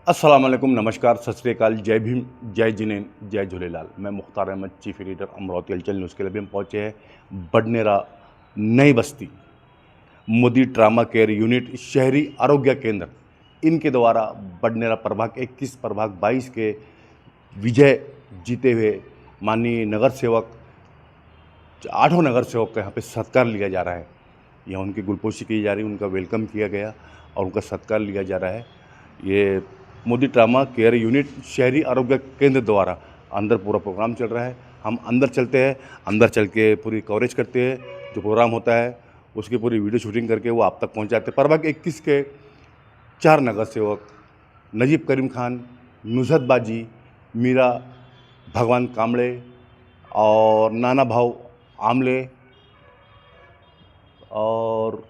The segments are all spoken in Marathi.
अस्सलाम वालेकुम, नमस्कार, सत श्री अकाल, जय भीम, जय जिनेन, जय झूलेलाल। मैं मुख्तार अहमद, चीफ एडिटर अमरावती हलचल न्यूज़ के लिए। अभी हम पहुँचे हैं बडनेरा नई बस्ती मोदी ट्रामा केयर यूनिट शहरी आरोग्य केंद्र इनके द्वारा बडनेरा प्रभाग 21 प्रभाग 22 के विजय जीते हुए माननीय नगर सेवक, आठों नगर सेवक का यहाँ पे सत्कार लिया जा रहा है। यहाँ उनकी गुलपोशी की जा रही है, उनका वेलकम किया गया और उनका सत्कार लिया जा रहा है। ये मोदी ट्रामा केयर यूनिट शहरी आरोग्य केंद्र द्वारा अंदर पूरा प्रोग्राम चल रहा है। हम अंदर चलते हैं, अंदर चल के पूरी कवरेज करते हैं। जो प्रोग्राम होता है उसकी पूरी वीडियो शूटिंग करके वो आप तक पहुंचाते हैं। प्रभाग 21 के 4 नगर सेवक नजीब करीम खान, नुसरत बाजी, मीरा भगवान कांबळे और नाना भाव आमले और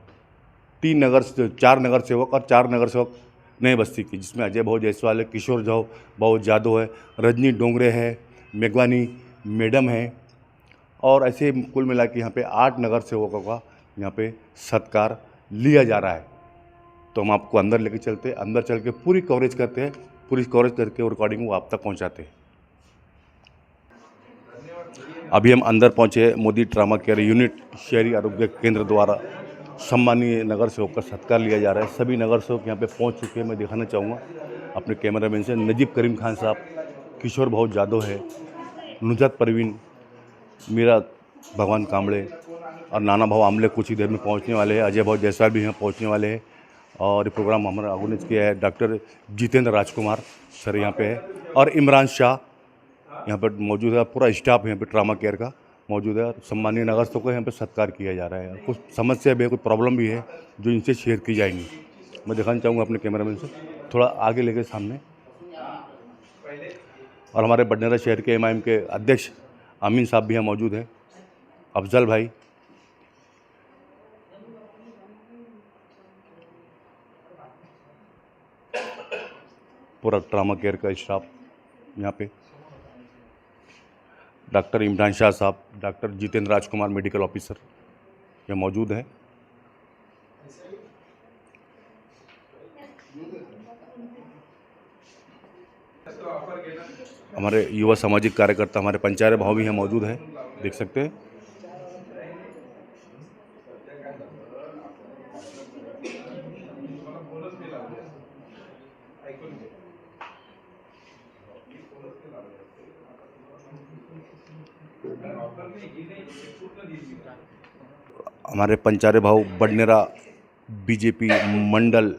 4 नगर सेवक और 4 नगर सेवक नई बस्ती की, जिसमें अजय भाऊ जायसवाल है, किशोर भाऊ जादव है, रजनी डोंगरे है, मेघवानी मैडम है और ऐसे कुल मिला के यहाँ पे 8 नगर सेवकों का यहाँ पे सत्कार लिया जा रहा है। तो हम आपको अंदर लेके चलते हैं, अंदर चल के पूरी कवरेज करते हैं, पूरी कवरेज करके रिकॉर्डिंग वो आप तक पहुँचाते हैं। अभी हम अंदर पहुँचे हैं मोदी ट्रामा केयर यूनिट शहरी आरोग्य केंद्र द्वारा सम्मानीय नगर सेवक का सत्कार लिया जा रहा है। सभी नगर सेवक यहाँ पे पहुँच चुके हैं। मैं दिखाना चाहूँगा अपने कैमरामैन से, नजीब करीम खान साहब, किशोर भाऊ जादव है, नुसरत परवीन, मीरा भगवान कांबळे और नाना भाऊ आमले कुछ ही देर में पहुँचने वाले हैं। अजय भाऊ जायसवाल भी यहाँ पहुँचने वाले हैं और ये प्रोग्राम हमारा ऑर्गेनाइज किया है। डॉक्टर जितेंद्र राजकुमार सर यहाँ पे है और इमरान शाह यहाँ पर मौजूद है। पूरा स्टाफ यहाँ पे ट्रामा केयर का मौजूद है और सम्मानीय नगर सेवक को यहाँ पे सत्कार किया जा रहा है। कुछ समस्या भी है, कुछ प्रॉब्लम भी है जो इनसे शेयर की जाएंगी। मैं दिखाना चाहूँगा अपने कैमरामैन से, थोड़ा आगे लेके सामने। और हमारे बडनेरा शहर के एमआईएम के अध्यक्ष अमीन साहब भी यहाँ मौजूद हैं, अफजल भाई, पूरा ट्रामा केयर का स्टाफ यहाँ पे, डॉक्टर इमरान शाह साहब, doctor Jitendra Rajkumar medical officer यहाँ मौजूद हैं। हमारे युवा सामाजिक कार्यकर्ता, हमारे पंचायत भाव भी यहाँ मौजूद है, देख सकते हैं। हमारे पंचारे भाव बडनेरा बीजेपी मंडल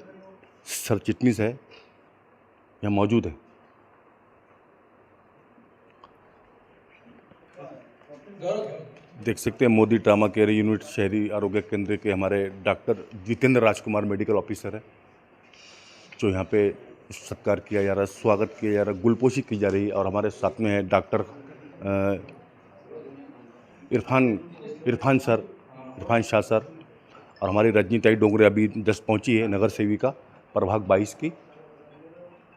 सर चिटनीस है, यहाँ मौजूद है। देख सकते हैं मोदी ट्रामा केयर यूनिट शहरी आरोग्य केंद्र के हमारे doctor Jitendra Rajkumar medical officer है, जो यहाँ पे सत्कार किया जा रहा है, स्वागत किया जा रहा है, गुलपोशी की जा रही है। और हमारे साथ में है डॉक्टर इरफान शाह सर और हमारी रजनी ताई डोंगरे अभी जस्ट पहुंची है, नगर सेविका प्रभाग 22 की।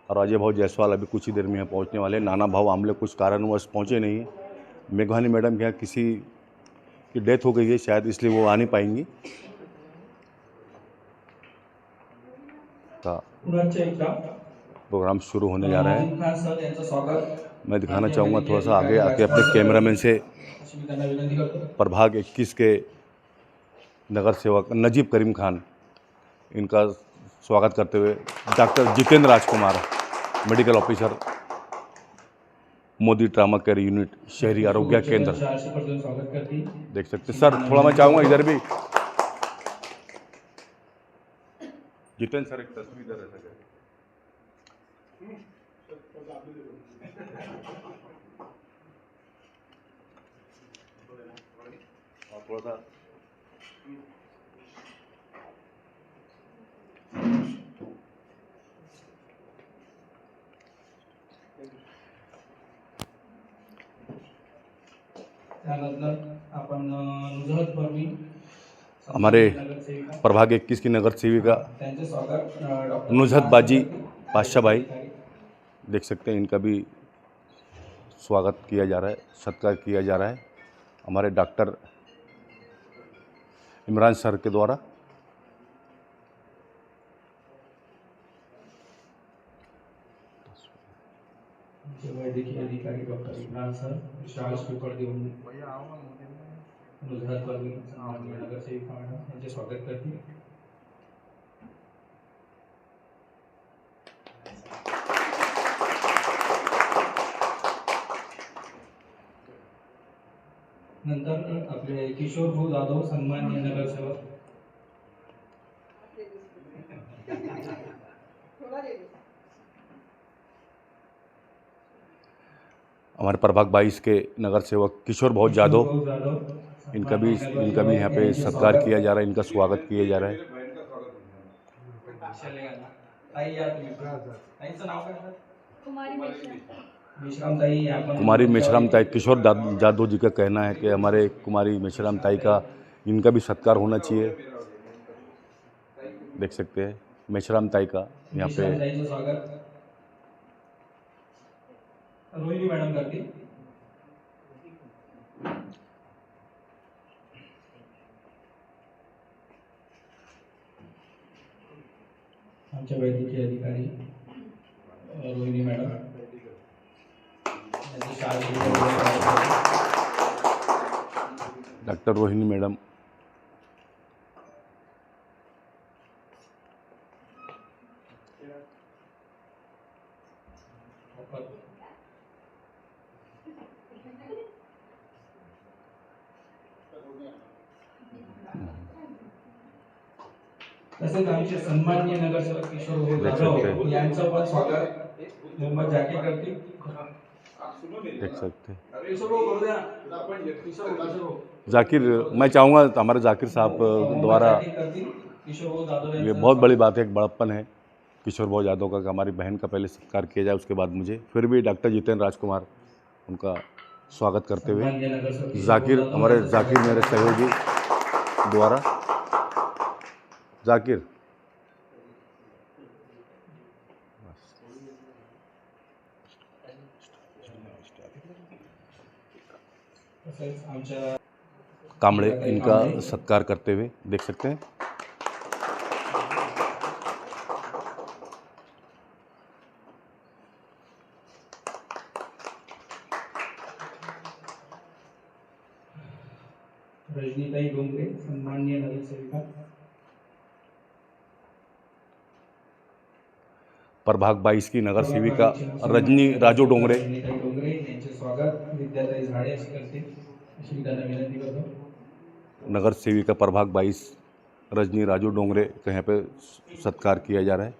और अजय भाऊ जायसवाल अभी कुछ ही देर में यहाँ पहुंचने वाले हैं। नाना भाऊ आमले कुछ कारणवश पहुंचे नहीं हैं। मेघवानी मैडम के यहाँ किसी की डेथ हो गई है शायद, इसलिए वो आ नहीं पाएंगी। का प्रोग्राम शुरू होने जा रहा है। मैं दिखाना चाहूँगा थोड़ा सा आगे आके अपने कैमरामैन से प्रभाग 21 के नगर सेवक नजीब करीम खान, इनका स्वागत करते हुए doctor Jitendra Rajkumar medical officer Modi trauma care unit शहरी आरोग्य केंद्र, देख सकते हैं। सर थोड़ा मैं चाहूँगा इधर भी, जितेंद्र सर एक तस्वीर इधर रह सके। थोड़ा सा हमारे प्रभाग 21 की नगर सेविका नुसरत बाजी बादशाह भाई, देख सकते हैं, इनका भी स्वागत किया जा रहा है, सत्कार किया जा रहा है हमारे डॉक्टर इमरान सर के द्वारा। आमचे वैद्यकीय अधिकारी डॉक्टर इम्रान सर विशाल श्रीफळ देऊन अनुग्रहात वर्गीय सन्माननीय नगरसेविका मॅडम यांचे स्वागत करतील. नंतर आपले किशोर भाऊ जाधव सन्माननीय नगरसेवक हमारे प्रभाग 22 के नगर सेवक किशोर भाऊ जादव, इनका भी यहाँ पे सत्कार किया जा रहा है, इनका स्वागत किया जा रहा है. कुमारी मेश्राम ताई, किशोर जादव जी का कहना है कि हमारे कुमारी मेश्राम ताई का इनका भी सत्कार होना चाहिए. देख सकते हैं मेश्राम ताई का यहाँ पे रोहिणी मॅडम करतील. आमचे वैद्यकीय अधिकारी Rohini madam doctor Rohini madam, तसेच आमचे सन्माननीय नगरसेवक किशोर भाऊ जाधव यांचं पण स्वागत मोहम्मद जाकीर करतील. देख सकते हैं जाकिर, मैं चाहूँगा हमारे जाकिर साहब द्वारा, ये बहुत बड़ी बात है, एक बड़प्पन है किशोर भाऊ यादव का कि हमारी बहन का पहले सत्कार किया जाए, उसके बाद मुझे. फिर भी डॉक्टर जितेंद्र राजकुमार उनका स्वागत करते हुए जाकिर, हमारे जाकिर मेरे सहयोगी द्वारा. जाकिर कामड़े, इनका सत्कार करते हुए देख सकते हैं. रजनीताई डोंगरे सन्माननीय नगरसेविका. प्रभाग 22 की नगर सेविका रजनी राजू डोंगरे. रजनीताई डोंगरे यांचे स्वागत विद्याताई झाडे अशी करतील अशी त्यांना विनंती करतो. नगर सेविका प्रभाग 22 रजनी राजू डोंगरे का यहाँ पे सत्कार किया जा रहा है.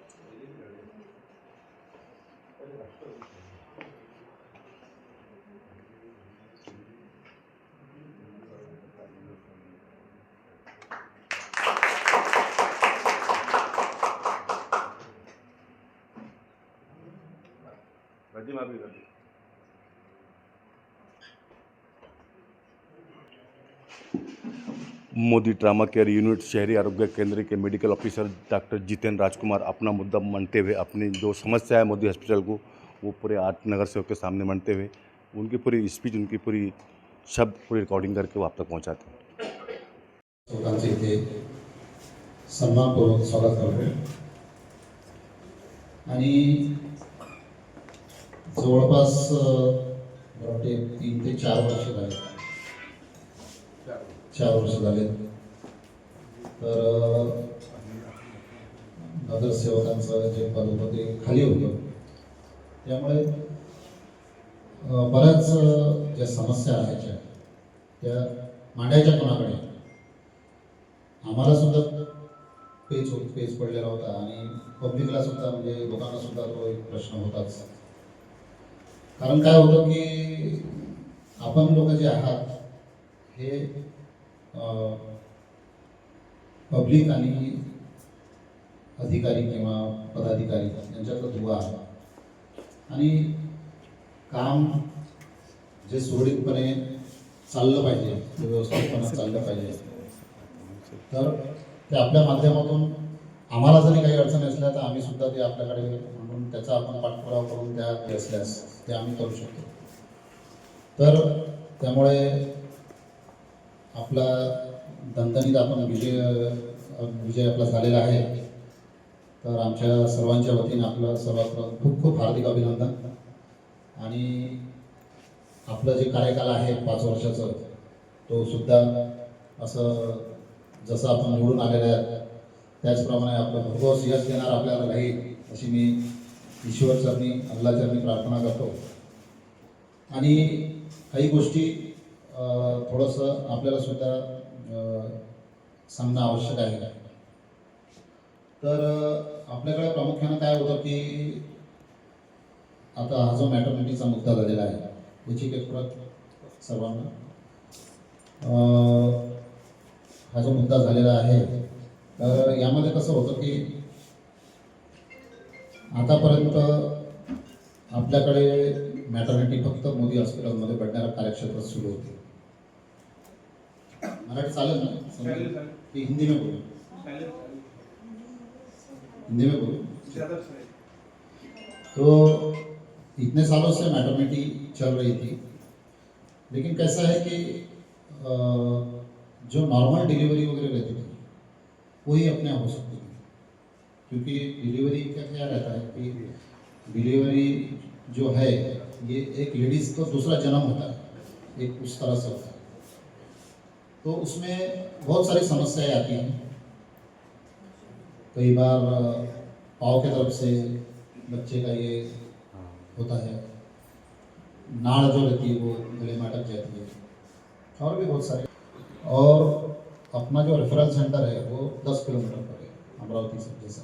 मोदी ट्रामा केयर यूनिट शहरी आरोग्य केंद्र के मेडिकल ऑफिसर डॉक्टर जितेंद्र राजकुमार अपना मुद्दा मानते हुए, अपनी जो समस्या है मोदी हॉस्पिटल को, वो पूरे 8 नगर सेवक के सामने मानते हुए उनकी पूरी स्पीच, उनकी पूरी शब्द पूरी रिकॉर्डिंग करके वो आप तक पहुँचाते हैं. लोकांचे इथे सन्मानपूर्वक स्वागत करतो. आणि जवळपास 3 ते 4 वर्ष झाले, 4 वर्ष झाले. तर नगरसेवकांचं जे पद होतं ते खाली होतं, त्यामुळे बऱ्याच ज्या समस्या आहेत त्या मांडायच्या कोणाकडे. आम्हाला सुद्धा पेच पडलेला होता आणि पब्लिकला सुद्धा, म्हणजे लोकांना सुद्धा तो एक प्रश्न होताच. कारण काय होतं की आपण लोक जे आहात हे पब्लिक आणि अधिकारी किंवा पदाधिकारी यांच्यातला दुवा आहे. आणि काम जे सुरळीतपणे चाललं पाहिजे, ते व्यवस्थितपणे चाललं पाहिजे, तर ते आपल्या माध्यमातून आम्हाला जरी काही अडचणी असल्या तर आम्ही सुद्धा ते आपल्याकडे म्हणून त्याचा आपण पाठपुरावा करून त्या असल्यास ते आम्ही करू शकतो. तर त्यामुळे आपला दणदणीत आपण विजय आपला झालेला आहे. तर आमच्या सर्वांच्या वतीने आपलं सर्वात खूप खूप हार्दिक अभिनंदन. आणि आपलं जे कार्यकाल आहे 5 वर्षाचं तो सुद्धा असं जसं आपण निवडून आलेले आहेत त्याचप्रमाणे आपलं भरघोस यश देणार आपल्याला राहील अशी मी ईश्वरचरणी अल्लाचरणी प्रार्थना करतो. आणि काही गोष्टी थोडंसं आपल्याला सुद्धा सांगणं आवश्यक आहे. तर आपल्याकडे प्रामुख्यानं काय होतं की आता हा जो मॅटर्निटीचा मुद्दा झालेला आहे याची एक प्रत सर्वांना हा जो मुद्दा झालेला आहे तर यामध्ये कसं होतं की आतापर्यंत आपल्याकडे मॅटर्निटी फक्त मोदी हॉस्पिटलमध्ये बडनेरा कार्यक्षेत्रात सुरू होती. मराठी चालेल ना की हिंदी में बोलूं? हिंदी में बोलूं? तो इतने सालों से मैटरनिटी चल रही थी, लेकिन कैसा है कि जो नॉर्मल डिलीवरी वगैरह रहती थी वही अपने आप हो सकती थी, क्योंकि डिलीवरी का क्या रहता है कि डिलीवरी जो है ये एक लेडीज़ को दूसरा जन्म होता है, एक उस तरह से होता है. तो उसमें बहुत सारी समस्याएं आती हैं. कई बार पाँव की तरफ से बच्चे का ये होता है, नाड़ जो रहती है वो गले में अटक जाती है, और भी बहुत सारे. और अपना जो रेफरल सेंटर है वो 10 किलोमीटर पर है अमरावती से जैसा.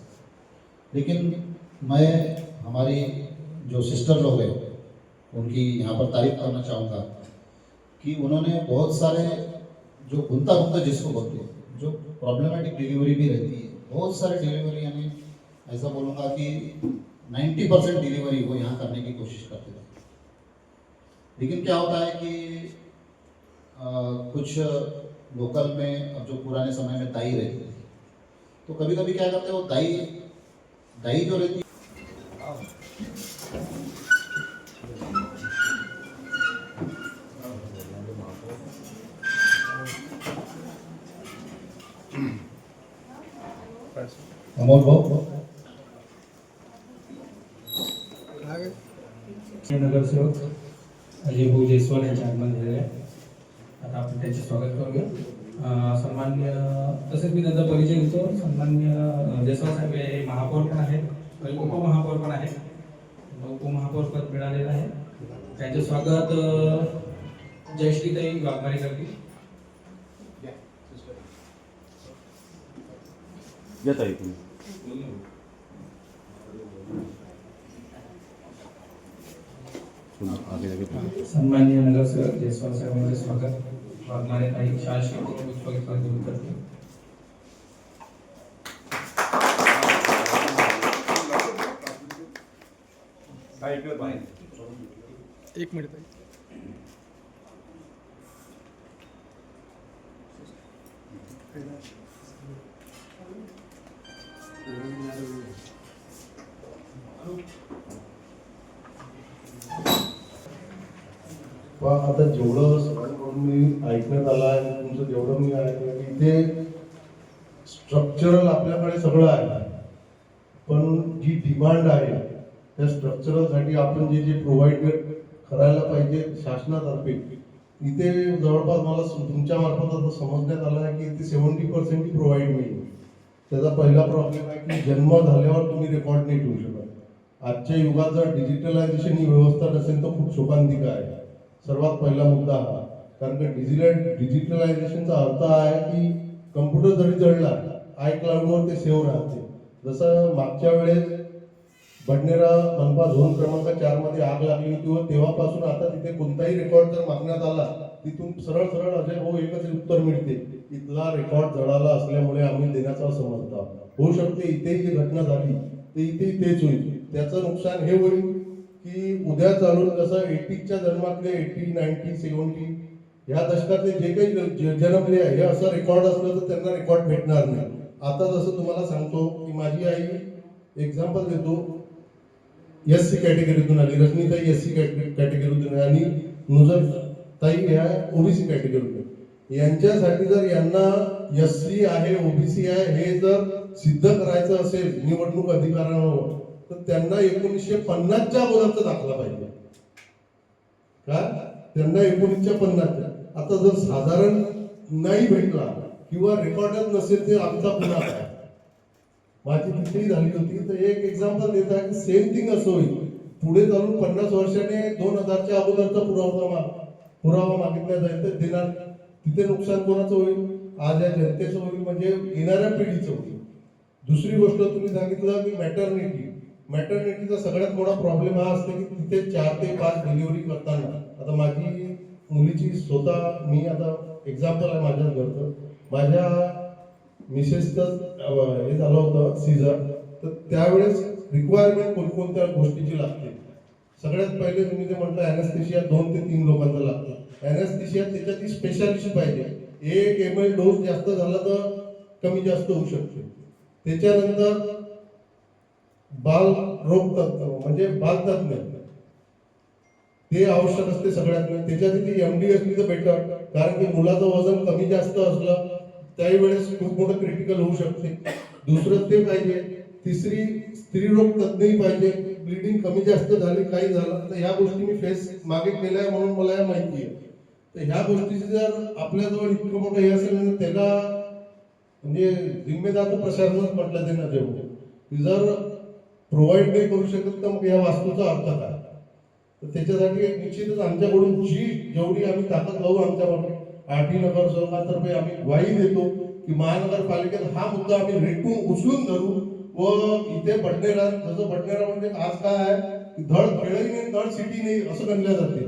लेकिन मैं हमारी जो सिस्टर लोग हैं उनकी यहाँ पर तारीफ करना चाहूँगा कि उन्होंने बहुत सारे जो गुंता जिसको बोलते हैं, जो प्रॉब्लमेटिक डिलीवरी भी रहती है, बहुत सारे डिलीवरी यानी ऐसा बोलूँगा कि 90% डिलीवरी वो यहाँ करने की कोशिश करते थे. लेकिन क्या होता है कि कुछ लोकल में अब जो पुराने समय में दाई रहती थी तो कभी कभी क्या करते हैं वो दाई जो रहती अमोल भाऊ नगरसेवक अजय भाऊ जयस्वाल यांचे आगमन झालेले आहे. आता आपण त्यांचे स्वागत करूया. सन्मान्य तसेच मी त्यांचा परिचय देतो. सन्मान्य जयस्वाल साहेब हे महापौर पण आहेत, उपमहापौर पण आहेत. उपमहापौर पद मिळालेलं आहे. त्यांचे स्वागत जयश्रीताई वाघमारे करतील. येत आहे तुम्ही आगे लगे. सन्मान्य नगरसेवक जयस्वाल साहेबांचे स्वागत वाघमारे ताई शासकीय स्वागत करतील. एक मिनिट. आता जेवढं सगळ्यांकडून मी ऐकण्यात आलं आहे, तुमचं जेवढं मी ऐकलं की इथे स्ट्रक्चरल आपल्याकडे सगळं आहे, पण जी डिमांड आहे त्या स्ट्रक्चरलसाठी आपण जे जे प्रोव्हाइड करायला पाहिजे शासनातर्फे इथे जवळपास मला तुमच्या मार्फत असं समजण्यात आलं आहे की इथे 70% प्रोव्हाइड नाही. त्याचा पहिला प्रॉब्लेम आहे की जन्म झाल्यावर तुम्ही रेकॉर्ड नाही ठेवू शकत. आजच्या युगात जर डिजिटलायझेशन ही व्यवस्था नसेल तर खूप शोकांतिका आहे. सर्वात पहिला मुद्दा हा, कारण की डिजिटलायझेशनचा अर्थ आहे की कम्प्युटर जरी जळला आय क्लाउडवर ते सेव्ह राहते. जसं मागच्या वेळेस बडनेरा मनपा झोन क्रमांक 4 मध्ये आग लागली होती व तेव्हापासून आता तिथे कोणताही रेकॉर्ड जर मागण्यात आला तिथून सरळ सरळ अजय भाऊ एकच उत्तर मिळते, इथला रेकॉर्ड जळाला असल्यामुळे आम्ही देण्याचा समजता. होऊ शकते इथेही जी घटना झाली ते इथेही तेच होईल. त्याचं नुकसान हे होईल की उद्या चालून जसं 80च्या जन्मातले 80, 90, 70 ह्या दशकातले जे काही जन्मले आहे हे असं रेकॉर्ड असलं तर त्यांना रेकॉर्ड भेटणार नाही. आता जसं तुम्हाला सांगतो की माझी आई एक्झाम्पल देतो, SC कॅटेगरीतून आली, रजनीताई SC कॅटेगरीतून आणि नुजरताई ह्या OBC कॅटेगरीतून. यांच्यासाठी जर यांना SC आहे OBC आहे हे जर सिद्ध करायचं असेल निवडणूक अधिकाऱ्यांवर तर त्यांना 1950च्या अगोदरचा दाखला पाहिजे. का त्यांना 19च्या 50च्या. आता जर साधारण नाही भेटला किंवा रेकॉर्डच नसेल ते आमचा पुन्हा काय. माझी तिसरी झाली होती तर एक एक्झाम्पल देत आहे की सेम थिंग असं होईल. पुढे चालून 50 वर्षाने 2000च्या अगोदरचा पुरावा मागितला जाईल तर देणार. तिथे नुकसान कोणाचं होईल? आज या जनतेचं होईल, म्हणजे येणाऱ्या पिढीचं होईल. दुसरी गोष्ट तुम्ही सांगितलं की मॅटर्निटीचा सगळ्यात मोठा प्रॉब्लेम हा असतो की तिथे 4 ते 5 डिलिव्हरी करताना. आता माझी मुलीची स्वतः मी आता एक्झाम्पल आहे माझ्याच घरचं. माझ्या मिसेसचं हे झालं होतं सीझर, तर त्यावेळेस रिक्वायरमेंट कोणकोणत्या गोष्टीची लागते. सगळ्यात पहिले तुम्ही जे म्हटलं ॲनेस्थेशिया 2 ते 3 लोकांचा लागतो. ॲनेस्थेशिया त्याच्यात स्पेशालिस्ट पाहिजे. 1 ml डोस जास्त झाला तर कमी जास्त होऊ शकते. त्याच्यानंतर बाल रोग तज्ञ म्हणजे बाल तज्ञ ते आवश्यक असते सगळ्यात. त्याच्यात ती MD असली तर बेटर, कारण की मुलाचं वजन कमी जास्त असलं त्याही वेळेस खूप मोठं क्रिटिकल होऊ शकते. दुसरं ते पाहिजे. तिसरी स्त्रीरोग तज्ञही पाहिजे. ब्लिडिंग कमी जास्त झाली काही झालं तर ह्या गोष्टी मी फेस मागे केल्या आहे म्हणून मला या माहिती आहे. तर ह्या गोष्टीची जर आपल्याजवळ इतकं मोठं हे असेल तर त्याला म्हणजे जिम्मेदार प्रशासनच म्हटलं त्यांना जेवढं जर प्रोव्हाइड नाही करू शकत तर मग या वास्तूचा अर्थ काय. तर त्याच्यासाठी निश्चितच आमच्याकडून जेवढी आम्ही ताकद लावू आमच्याकडून आरटी नगर सहकारातर्फे आम्ही ग्वाही देतो की महानगरपालिकेत हा मुद्दा आम्ही रेटून उचलून धरू. व इथे बडनेरा जसं बडनेरा म्हणजे आज काय आहे की धड खेळही नाही धड सिटी नाही असं गणल्या जाते.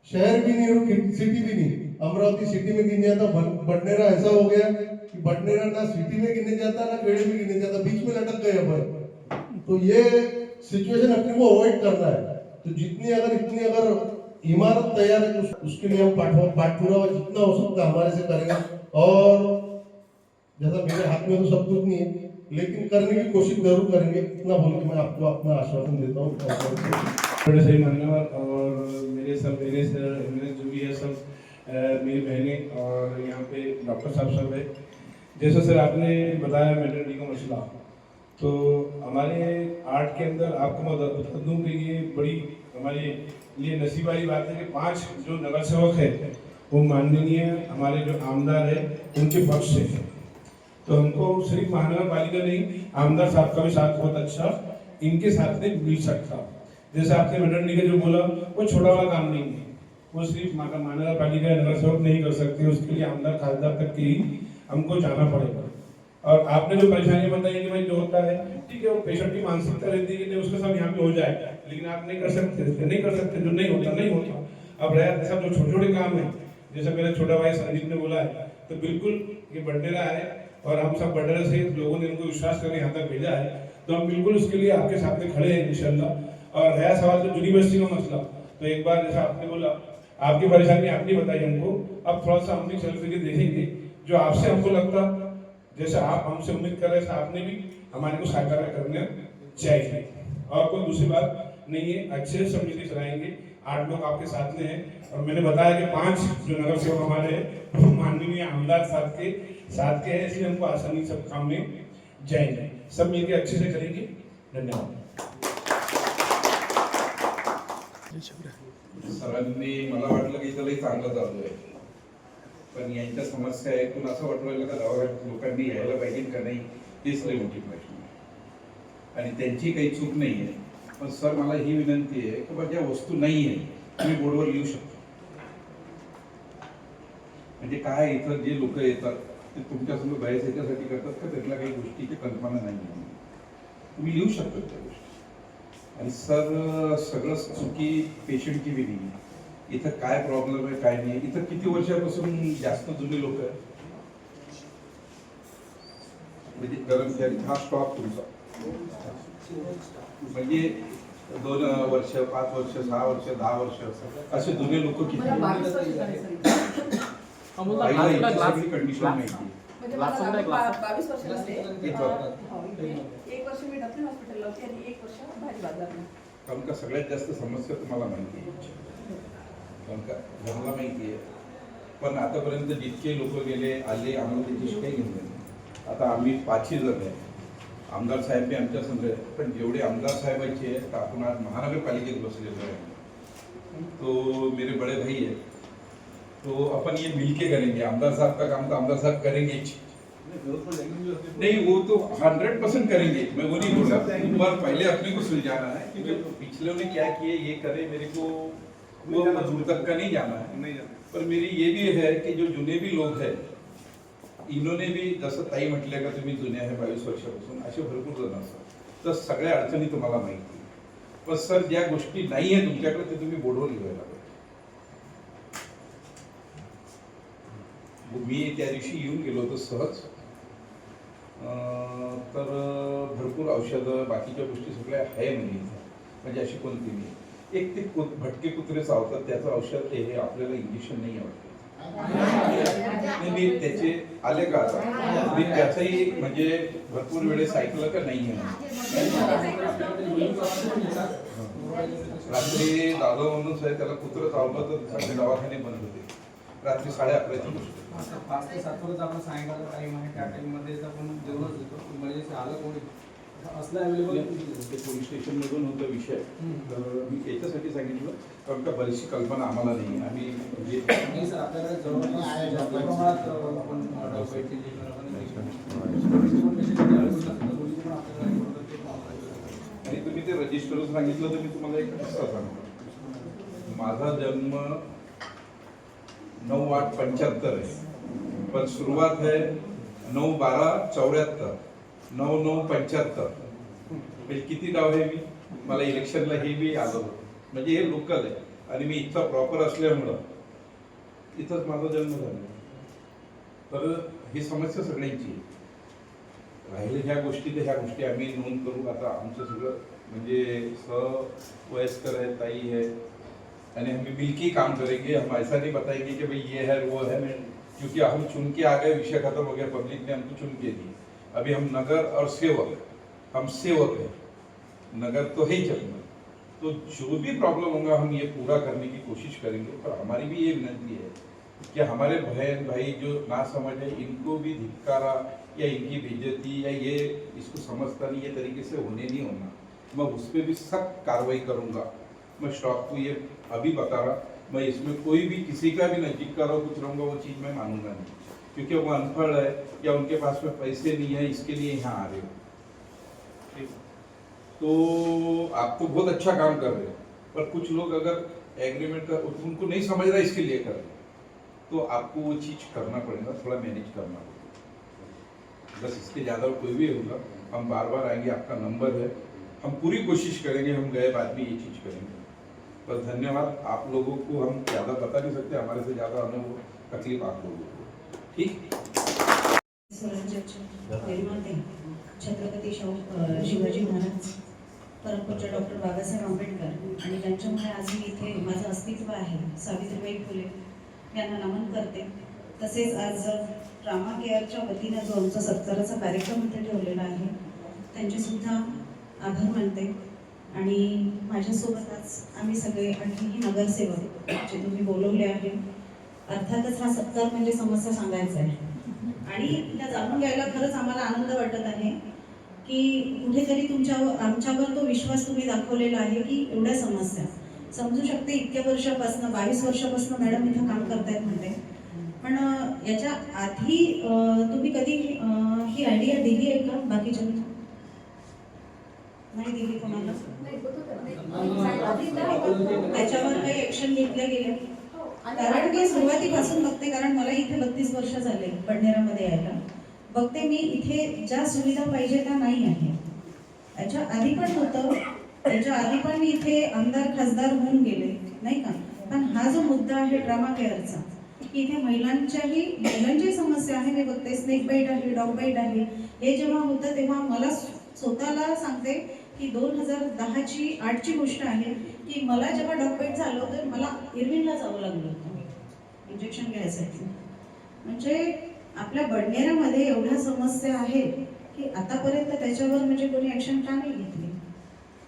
शहर भी नहीं और सिटी भी नहीं. अमरावती सिटी में गिने जाता, बडनेरा ऐसा हो गया कि बडनेरा ना सिटी में गिने जाता ना खेड़े में गिने जाता, बीच में लटक गए अपन. तो ये सिचुएशन अपने को अवॉइड करना है. तो इतनी अगर इमारत तैयार है तो उसके लिए हम पाठपुरावा जितना हो सकता है हमारे से करेंगे. और जैसा मेरे हाथ में तो सब कुछ नहीं है लेकिन करने की कोशिश जरूर करेंगे. इतना बोल के मैं आपको अपना आश्वासन देता हूँ. बड़े सही मान्यवर और मेरे जो भी है सब मेरी बहनें और यहाँ पे डॉक्टर साहब सब है. जैसा सर आपने बताया मैटरनिटी का मसला, तो हमारे आर्ट के अंदर आपको मैं बता दूँ कि ये बड़ी हमारे लिए नसीब वाली बात है कि 5 जो नगर सेवक है वो माननीय हमारे जो आमदार है उनके पक्ष से है. तो हमको सिर्फ महानगर पालिका नहीं आमदार साहब का भी साथ बहुत अच्छा इनके साथ में मिल सकता. जैसे आपने मैटरनिटी का जो बोला वो छोटा वाला काम नहीं है. वो सिर्फ महानगर पालिका नगर सेवक नहीं कर सकते, उसके लिए आमदार खासदार तक के ही हमको जाना पड़ेगा. और आपने जो परेशानी बताई कि भाई जो होता है ठीक है वो पेशेंट की मानसिकता रहती है कि नहीं उसका सब यहाँ पे हो जाए, लेकिन आप नहीं कर सकते जो नहीं होता. अब रहा सब जो छोटे छोटे काम है जैसे मेरा छोटा भाई संदीप ने बोला है तो बिल्कुल ये बडनेरा है और हम सब बडनेरा से लोगों ने उनको विश्वास करके यहाँ तक भेजा है तो हम बिल्कुल उसके लिए आपके साथ में खड़े हैं इंशाल्लाह. और रहा सवाल जो यूनिवर्सिटी का मसला, तो एक बार जैसा आपने बोला आपकी परेशानी आपने बताई हमको. अब थोड़ा सा हम भी चल फिर देखेंगे जो आपसे हमको लगता जैसे आप हमसे उम्मीद कर रहे थे आपने भी हमारे को साकार करना चाहिए. और कोई दूसरी बात नहीं है, अच्छे समिति चलाएंगे. 8 लोग आपके साथ में हैं और मैंने बताया कि 5 जो नगर सेवक हमारे हैं वो माननीय आमदार साहब के साथ के हैं, इसलिए हमको आसानी सब काम में जाएंगे. सब मिलकर अच्छे से करेंगे. धन्यवाद. सरांनी मला वाटलं की इथं लई चांगलं चालू आहे, पण यांच्या समस्या ऐकून असं वाटलं का गावात लोकांनी यायला पाहिजे का नाही तीच लई मोठी प्रश्न आहे. आणि त्यांची काही चूक नाही आहे. पण सर मला ही विनंती आहे की ज्या वस्तू नाही आहे तुम्ही बोर्डवर लिहू शकता. म्हणजे काय इथं जे लोक येतात ते तुमच्यासमोर बाहेर याच्यासाठी करतात का त्यातल्या काही गोष्टीची कल्पना नाही आहे, तुम्ही लिहू शकता त्या गोष्टी. आणि सर सगळं चुकी पेशंटची बी नाही. इथं काय प्रॉब्लेम आहे काय नाही. इथं किती वर्षापासून जास्त जुने लोक आहेत म्हणजे कर्मचारी हा स्टॉक तुमचा म्हणजे 2 वर्ष 5 वर्ष 6 वर्ष 10 वर्ष असे जुने लोक किती कंडिशन माहिती. म्हणजे मला 22 वर्ष झाले. 1 वर्ष मी डॉक्टर हॉस्पिटलला होते आणि 1 वर्ष भाजी बाजारला. कारण का सगळ्यात जास्त समस्या तुम्हाला माहिती आहे, कारण का जमला माहिती आहे. पण आतापर्यंत जितके लोक गेले आले आम्हाला त्याची काही घेऊन नाही. आता आम्ही 5 जण आहे. आमदार साहेब बी आमच्या संघ आहे, पण जेवढे आमदार साहेबांचे आहेत आपण आज महानगरपालिकेत बसलेलो आहे. तो मेरे बड़े भाई है, तो अपन ये मिलके करेंगे। आमदार साहब का काम तो आमदार साहब करेंगे ही। नहीं, वो तो 100% करेंगे, मैं वो नहीं बोल रहा, पर पहले अपने को सुलझाना है, क्योंकि पिछले ने क्या किए ये करे, मेरे को वो दूर तक का नहीं जाना है। पर मेरी ये भी है की जो जुने भी लोग हैं, इन्होंने भी जसं ताई म्हटल्या का तुम्ही जुने आहे 22 वर्षापासून, असे भरपूर जण असतात, तर सगळ्या अडचणी तुम्हाला माहिती आहे. पण सर ज्या गोष्टी नाही आहे तुमच्याकडे ते तुम्ही बोर्डवर लिहायला पाहिजे. मी त्या दिवशी येऊन गेलो होतो सहज, तर भरपूर औषधं बाकीच्या गोष्टी सगळ्या आहे म्हणजे अशी कोणती नाही. एक ते भटके कुत्रे चावतात त्याचं औषध हे आपल्याला इंजेक्शन नाही आहे वाटतं. मी त्याचे आले का आता मी त्याचंही म्हणजे भरपूर वेळेस ऐकलं का नाही आहे. रात्री दादा म्हणून साहेब त्याला कुत्रं चावलं तर सगळे दवाखाने बंद होते. रात्री 11:30ची गोष्ट. 5 ते 7 वाजता आपण सायंकाळचा टाइम आहे, त्या टाइममध्ये आपण जेवणच देतो. इमर्जन्सी आलं कोणी असलं अवेलेबल ते पोलीस स्टेशन मधून होता विषय, तर मी याच्यासाठी सांगितलं कारण का बरीचशी कल्पना आम्हाला नाही. आम्ही म्हणजे नाही सर, आपल्याकडे जवळपास जास्त प्रमाणात आपण आणि तुम्ही ते रजिस्टर सांगितलं तर मी तुम्हाला एक किस्सा सांगतो. माझा जन्म 9/8/75 आहे, पण सुरुवात आहे 9/12/74, 9/9/75. म्हणजे किती डाव आहे मी, मला इलेक्शनला हे बी आलं होतं, म्हणजे हे लोकल आहे आणि मी इथं प्रॉपर असल्यामुळं इथंच माझा जन्म झाला. तर ही समस्या सगळ्यांची आहे. राहिले ह्या गोष्टी तर ह्या गोष्टी आम्ही नोंद करू. आता आमचं सगळं म्हणजे वयस्कर है, ताई है, यानी हम मिलके ही काम करेंगे. हम ऐसा नहीं बताएंगे कि भाई ये है वो है, क्योंकि हम चुन के आ गए, विषय खत्म हो गया, पब्लिक ने हमको चुन के दी. अभी हम नगर और सेवक, हम सेवक हैं, नगर तो है ही चलना. तो जो भी प्रॉब्लम होगा हम ये पूरा करने की कोशिश करेंगे. पर हमारी भी ये विनती है कि हमारे बहन भाई जो ना समझ है इनको भी धिक्कारा या इनकी बेइज्जती या ये इसको समझता नहीं, ये तरीके से होने नहीं होना. मैं उस पर भी सख्त कार्रवाई करूँगा. मैं स्टॉक को ये अभी बता रहा, मैं इसमें कोई भी किसी का भी नजीक का कुछ रहूँगा वो चीज़ मैं मानूंगा नहीं, क्योंकि वो अनपढ़ है या उनके पास में पैसे नहीं है, इसके लिए यहाँ आ रहे हो. ठीक, तो आप तो बहुत अच्छा काम कर रहे हो, पर कुछ लोग अगर एग्रीमेंट का उनको नहीं समझ रहा इसके लिए कर रहे, तो आपको वो चीज़ करना पड़ेगा, थोड़ा मैनेज करना पड़ेगा. बस इसके ज़्यादा कोई भी होगा हम बार बार आएंगे, आपका नंबर है, हम पूरी कोशिश करेंगे, हम गए बाद में ये चीज़ करेंगे. पर धन्यवाद. आप लोगों को हम ज़्यादा बता नहीं सकते, हमारे से ज़्यादा अनुभव तकलीफ आप लोगों को. ठीक. छत्रपती शिवाजी महाराज, परमपूज्य डॉक्टर बाबासाहेब आंबेडकर आणि त्यांच्यामुळे आज मी इथे माझं अस्तित्व आहे, सावित्रीबाई फुले यांना नमन करते. तसेच आज ट्रामा केअरच्या वतीने जो आमचा सत्काराचा कार्यक्रम इथे ठेवलेला आहे त्यांचे सुद्धा आभार मानते. आणि माझ्यासोबत आज आम्ही सगळे आणखीही नगरसेवक जे तुम्ही बोलवले आहे. अर्थातच हा सत्कार म्हणजे समस्या सांगायचा आहे आणि त्या जाणून घ्यायला खरंच आम्हाला आनंद वाटत आहे की कुठेतरी आमच्यावर तो विश्वास तुम्ही दाखवलेला आहे की एवढ्या समस्या समजू शकते. इतक्या वर्षापासून 22 वर्षापासून मॅडम इथं काम करतायत म्हणते, पण याच्या आधी तुम्ही कधी ही आयडिया दिली आहे का बाकीच्या नाही दिली कोणाला? त्याच्यावर काही ऍक्शन घेतल्या गेल्या? कारण की सुरुवातीपासून बघते, कारण मला इथे 32 वर्ष झाले बडनेरामध्ये यायला, बघते मी इथे ज्या सुविधा पाहिजे त्या नाही आहे. याच्या आधी पण होतं, त्याच्या आधी पण मी इथे आमदार खासदार होऊन गेले नाही का. पण हा जो मुद्दा आहे ट्रामा केअरचा, की इथे महिलांची समस्या आहे. मी बघते स्नेक बाईट आहे, डॉग बाईट आहे. हे जेव्हा होतं तेव्हा मला स्वतःला सांगते की 2010-8ची गोष्ट आहे की मला जेव्हा डॉग बाईट झालं तर मला इरविनला जावं लागलं होतं इंजेक्शन घ्यायसाठी. म्हणजे आपल्या बडनेरामध्ये एवढ्या समस्या आहेत की आतापर्यंत त्याच्यावर म्हणजे कोणी ऍक्शन का नाही घेतली.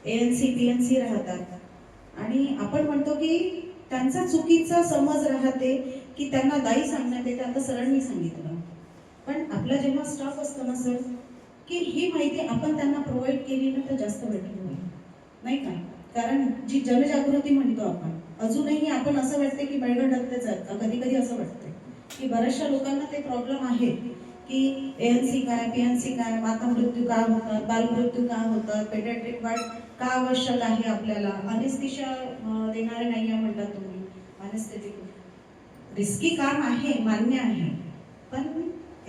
ANC PNC राहतात आणि आपण म्हणतो की त्यांचा चुकीचा समज राहते की त्यांना दायी सांगण्यात येते. आता सरांनी सांगितलं, पण आपला जेव्हा स्टाफ असतो ना सर, की ही माहिती आपण त्यांना प्रोव्हाइड केली ना तर जास्त बेटर होईल नाही का. कारण जी जनजागृती म्हणतो आपण, अजूनही आपण असं वाटते की मेळघाटातलेच आहेत का, कधी कधी असं वाटते की बऱ्याचशा लोकांना ते प्रॉब्लेम आहे की ANC काय, PNC काय, माता मृत्यू का होतात, बालमृत्यू का होतात, पेडियाट्रिक वार्ड का आवश्यक आहे आपल्याला, अनेस्थीशिया देणारे नाही आहे म्हणतात तुम्ही, अनेस्थेटिक रिस्की काम आहे, मान्य आहे, पण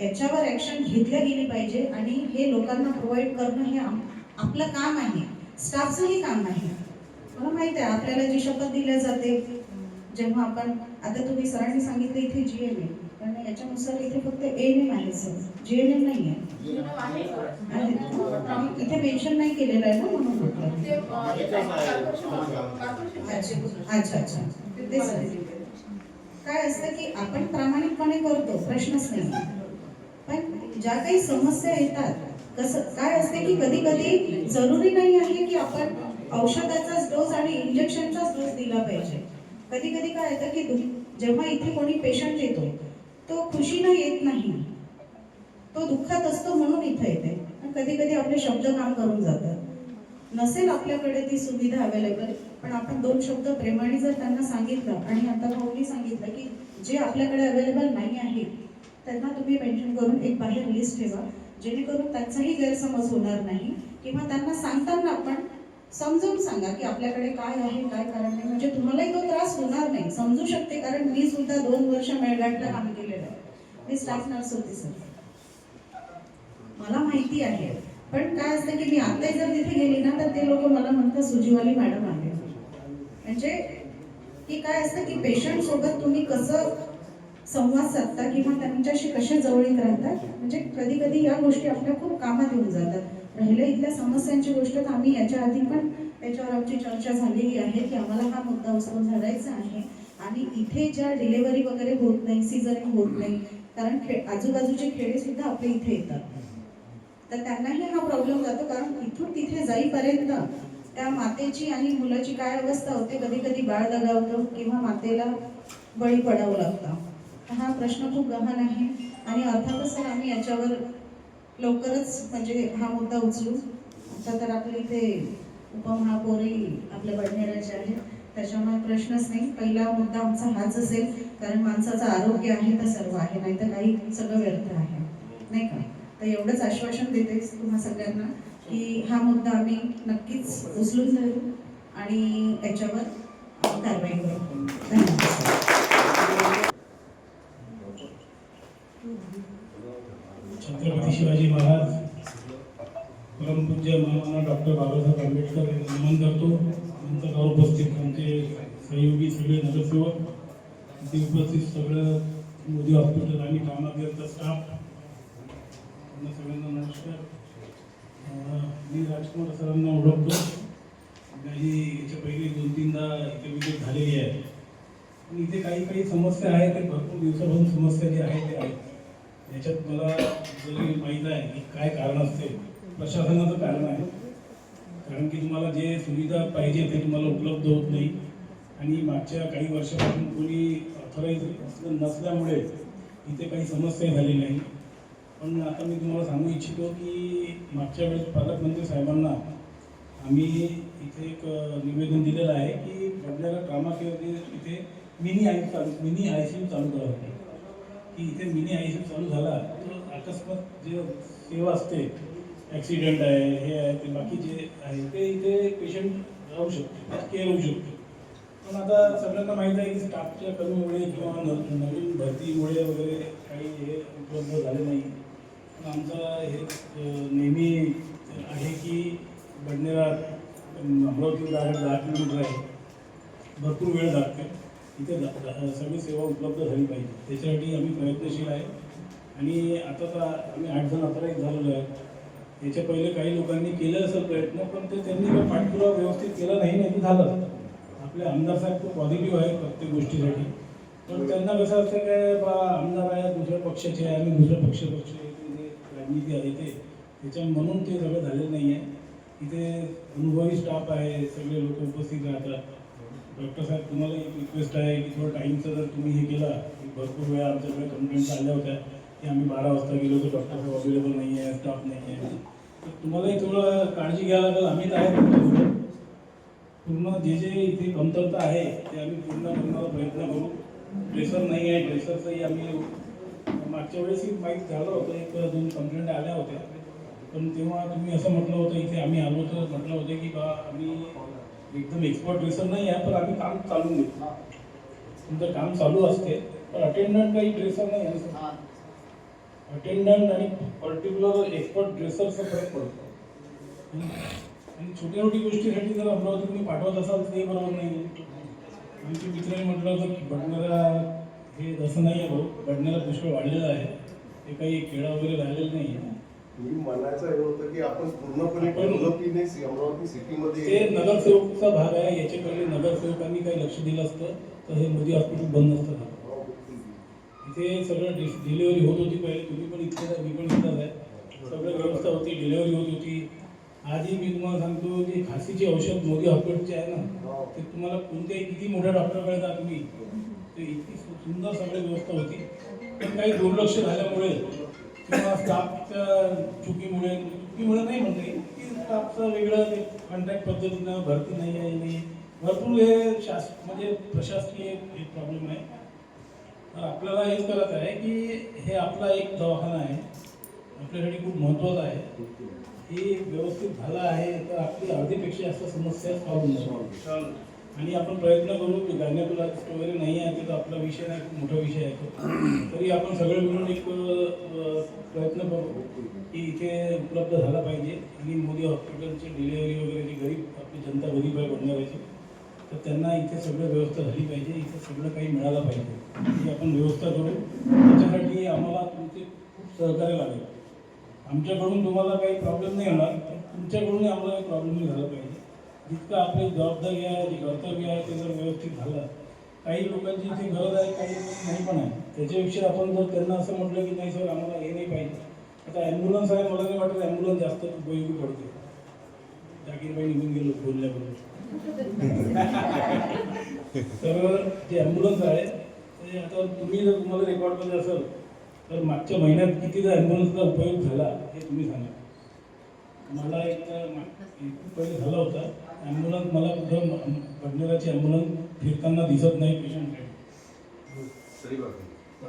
याच्यावर ऍक्शन घेतल्या गेली पाहिजे आणि हे लोकांना प्रोव्हाइड करणं हे आपलं काम आहे, स्टाफचंही काम आहे. मला माहिती आहे आपल्याला जी शपथ दिल्या जाते, जेव्हा आपण आता तुम्ही सरांनी सांगितलं इथे GNM, पण याच्यानुसार इथे फक्त ANM आहे सर, GNM नाही आहे. इथे मेन्शन नाही केलेलं आहे ना, म्हणून म्हटलं. अच्छा अच्छा. तेच काय असतं की आपण प्रामाणिकपणे करतो, प्रश्नच नाही, पण ज्या काही समस्या येतात, कसं काय असते की कधी कधी जरुरी नाही आहे की आपण औषधाचाच डोस आणि इंजेक्शनचाच डोस दिला पाहिजे. कधी कधी काय येतं की जेव्हा इथे कोणी पेशंट येतो तो खुशीनं येत नाही, तो दुःखात असतो म्हणून इथे येते. कधी कधी आपले शब्द काम करून जातात, नसेल आपल्याकडे ती सुविधा अवेलेबल, पण आपण 2 शब्द प्रेमाने जर त्यांना सांगितलं, आणि आता भाऊनी सांगितलं की जे आपल्याकडे अवेलेबल नाही आहे त्यांना तुम्ही मेन्शन करून एक बाहेर लिस्ट ठेवा, जेणेकरून त्यांचाही गैरसमज होणार नाही, किंवा त्यांना सांगताना आपण समजून सांगा की आपल्याकडे काय आहे काय कारण नाही, म्हणजे तुम्हालाही तो त्रास होणार नाही. समजू शकते, कारण मी सुद्धा 2 वर्ष मेळघाटला काम केलेलं आहे, मी स्टाफ नर्स होती सर, मला माहिती आहे. पण काय असतं की मी आता जर तिथे गेली ना तर ते लोक मला म्हणतात सुजीवाली मॅडम आहे, म्हणजे की काय असतं की पेशंट सोबत तुम्ही कसं संवाद साधता किंवा त्यांच्याशी कशा जवळीक राहतात, म्हणजे कधी कधी या गोष्टी आपल्या खूप कामात येऊन जातात. राहिल्या इथल्या समस्यांची गोष्ट तर आम्ही याच्या आधी पण त्याच्यावर आमची चर्चा झालेली आहे की आम्हाला हा मुद्दा उचलून धरायचा आहे. आणि इथे ज्या डिलेव्हरी वगैरे होत नाही, सिझरिंग होत नाही, कारण आजूबाजूचे खेडे सुद्धा आपल्या इथे येतात, तर त्यांनाही हा प्रॉब्लेम जातो, कारण इथून तिथे जाईपर्यंत त्या मातेची आणि मुलाची काय अवस्था होते, कधी कधी बाळ दगावतं किंवा मातेला बळी पडावं लागतं. हा प्रश्न खूप गहन आहे आणि अर्थातच सर आम्ही याच्यावर लवकरच म्हणजे हा मुद्दा उचलू. आता तर आपल्या इथे उपमहापौरही आपल्या बडनेराचे आहेत, त्याच्यामुळे प्रश्नच नाही. पहिला मुद्दा आमचा हाच असेल, कारण माणसाचं आरोग्य आहे तर सर्व आहे, नाही तर काही सगळं व्यर्थ आहे, नाही का. तर एवढंच आश्वासन देते तुम्हा सगळ्यांना की हा मुद्दा आम्ही नक्कीच उचलून धरू आणि याच्यावर कारवाई करू. धन्यवाद. छत्रपती शिवाजी महाराज, परमपूज्य महामानव डॉक्टर बाबासाहेब आंबेडकर यांना नमन करतो. नंतर उपस्थित आमचे सहयोगी सगळे नगरसेवक, इथे उपस्थित सगळं मोदी हॉस्पिटल आणि कामागरचा स्टाफ, त्यांना सगळ्यांना नमस्कार. मी राजकुमार सरांना ओळखतो, माझी याच्या पहिले 2-3दा इथे विजिट झालेली आहे. पण इथे काही समस्या आहेत, ते भरपूर दिवसापासून समस्या जी आहे ते आहेत. याच्यात मला जरी माहीत आहे की काय कारण असते, प्रशासनाचं कारण आहे, कारण की तुम्हाला जे सुविधा पाहिजे ते तुम्हाला उपलब्ध होत नाही. आणि मागच्या काही वर्षापासून कोणी ऑथराईज नसल्यामुळे इथे काही समस्या झाली नाही. पण आता मी तुम्हाला सांगू इच्छितो की मागच्या वेळेस पालकमंत्री साहेबांना आम्ही इथे एक निवेदन दिलेलं आहे की बडनेरा ट्रॉमा केअर इथे मिनी ICU चालू करावं, की इथे मिनी ICU चालू झाला तर अकस्मात जे सेवा असते, ॲक्सिडेंट आहे, हे आहे, ते बाकी जे आहे ते इथे पेशंट राहू शकतो, केअर होऊ शकतो. पण आता सगळ्यांना माहीत आहे की स्टाफच्या कमीमुळे किंवा नवीन भरतीमुळे वगैरे काही हे उपलब्ध झाले नाही. पण आमचा हे नेहमी आहे की बडनेरा अमरावती डायरेक्ट 10 किलोमीटर आहे, भरपूर वेळ लागते, इथे सगळी सेवा उपलब्ध झाली पाहिजे, त्याच्यासाठी आम्ही प्रयत्नशील आहे. आणि आता तर आम्ही 8 जण ऑथराईज झालेलो आहे. याच्या पहिले काही लोकांनी केलं असेल प्रयत्न, पण ते त्यांनी काही पाठपुरावा व्यवस्थित केला नाही, नाही झालं. आपले आमदार साहेब खूप पॉझिटिव्ह आहे प्रत्येक गोष्टीसाठी, पण त्यांना कसं असतं काय बा आमदार आहे दुसऱ्या पक्षाचे आहे आणि दुसऱ्या पक्ष राजनीती आहे ते, त्याच्या म्हणून ते सगळं झालेलं नाही आहे. इथे अनुभवी स्टाफ आहे, सगळे लोक उपस्थित राहतात. डॉक्टर साहेब तुम्हाला एक रिक्वेस्ट आहे की थोडं टाईमचं जर तुम्ही हे केला, भरपूर वेळा आमच्याकडे कंप्लेंट्स आल्या होत्या की आम्ही 12 वाजता गेलो तर डॉक्टर साहेब अवेलेबल नाही आहे, स्टाफ नाही आहे, तर तुम्हालाही थोडं काळजी घ्यायला लागेल. आम्ही तर आहे पूर्ण जे जे इथे कमतरता आहे ते आम्ही पूर्ण करण्याचा प्रयत्न करू. ड्रेसर नाही आहे, ड्रेसरचंही आम्ही मागच्या वेळेसही माहीत झालं होतं, 1-2 कंप्लेंट आल्या होत्या. पण तेव्हा तुम्ही असं म्हटलं होतं, इथे आम्ही आलो तर म्हटलं होतं की बा आम्ही एकदम एक्सपर्ट ड्रेसर नाही आहे, पण आम्ही काम चालून घेतो. तुमचं काम चालू असते, पण अटेंडंट काही ड्रेसर नाही आहे. अटेंडंट आणि पर्टिक्युलर एक्सपर्ट ड्रेसरचा फरक पडतो. आणि छोट्या छोटी गोष्टीसाठी जर अमरावती तुम्ही पाठवत असाल ते बरोबर नाही. आमच्या मित्रांनी म्हटलं होतं की बडनेरा हे तसं नाही आहे भाऊ, बडनेरा पुष्कळ वाढलेलं आहे, ते काही खेळा वगैरे राहिलेलं नाही आहे. मी म्हणायचं हे होतं की आपण पूर्णपणे डेव्हलपिंग अमरावती सिटीमध्ये ते नगरसेवकचा भाग आहे, याच्याकडे नगरसेवकांनी काही लक्ष दिलं असतं तर हे मोदी हॉस्पिटल बंद नसतं झालं. इथे सगळं डिलिव्हरी होत होती पहिले, तुम्ही पण इथे मी पण इथंच आहे, सगळं व्यवस्था होती, डिलिव्हरी होत होती. आजही मी तुम्हाला सांगतो की खासीचे औषध मोदी हॉस्पिटलचे आहे ना, ते तुम्हाला कोणत्याही किती मोठ्या डॉक्टरकडे जा तुम्ही, ते इतकी सुंदर सगळी व्यवस्था होती. पण काही दुर्लक्ष झाल्यामुळे किंवा स्टाफच्या चुकीमुळे नाही म्हणते की स्टाफचं वेगळं ते कॉन्ट्रॅक्ट पद्धतीनं भरती नाही आहे, नाही भरपूर हे म्हणजे प्रशासकीय एक प्रॉब्लेम आहे. तर आपल्याला हेच करायचं आहे की हे आपला एक दवाखाना आहे, आपल्यासाठी खूप महत्त्वाचा आहे. हे व्यवस्थित झालं आहे तर आपली अर्धीपेक्षा जास्त समस्या सॉल्व्ह होणार. आणि आपण प्रयत्न करू की गायनेकोलॉजिस्ट वगैरे नाही आहे तर आपला विषय नाही, खूप मोठा विषय आहे तो. तरी आपण सगळे मिळून एक प्रयत्न करू की इथे उपलब्ध झाला पाहिजे. आणि मोदी हॉस्पिटलची डिलिव्हरी वगैरे जी गरीब आपली जनता गरीब आहे बडनेराची, तर त्यांना इथे सगळं व्यवस्था झाली पाहिजे, इथे सगळं काही मिळालं पाहिजे. ही आपण व्यवस्था करू. त्याच्यासाठी आम्हाला तुमचे खूप सहकार्य लागेल. आमच्याकडून तुम्हाला काही प्रॉब्लेम नाही होणार, पण तुमच्याकडूनही आम्हाला काही प्रॉब्लेम नाही झाला पाहिजे. जितकं आपली जबाबदारी आहे, जे कर्तव्य आहे ते जर व्यवस्थित झालं. काही लोकांची इथे गरज आहे, काही नाही पण आहे. त्याच्यापेक्षा आपण जर त्यांना असं म्हटलं की नाही सर आम्हाला हे नाही पाहिजे. आता ॲम्ब्युलन्स आहे, मला नाही वाटत ॲम्ब्युलन्स जास्त उपयोगी पडते. जाकीरबाई निघून गेलो बोलल्याबरोबर. तर जे ॲम्ब्युलन्स आहे ते आता तुम्ही जर तुम्हाला रेकॉर्डमध्ये असेल तर मागच्या महिन्यात कितीदा ॲम्ब्युलन्सचा उपयोग झाला हे तुम्ही सांगा. मला एक पहिले झाला होता ॲम्ब्युलन्स, मला कुठं बडनेराची ॲम्ब्युलन्स फिरताना दिसत नाही पेशंटकडे.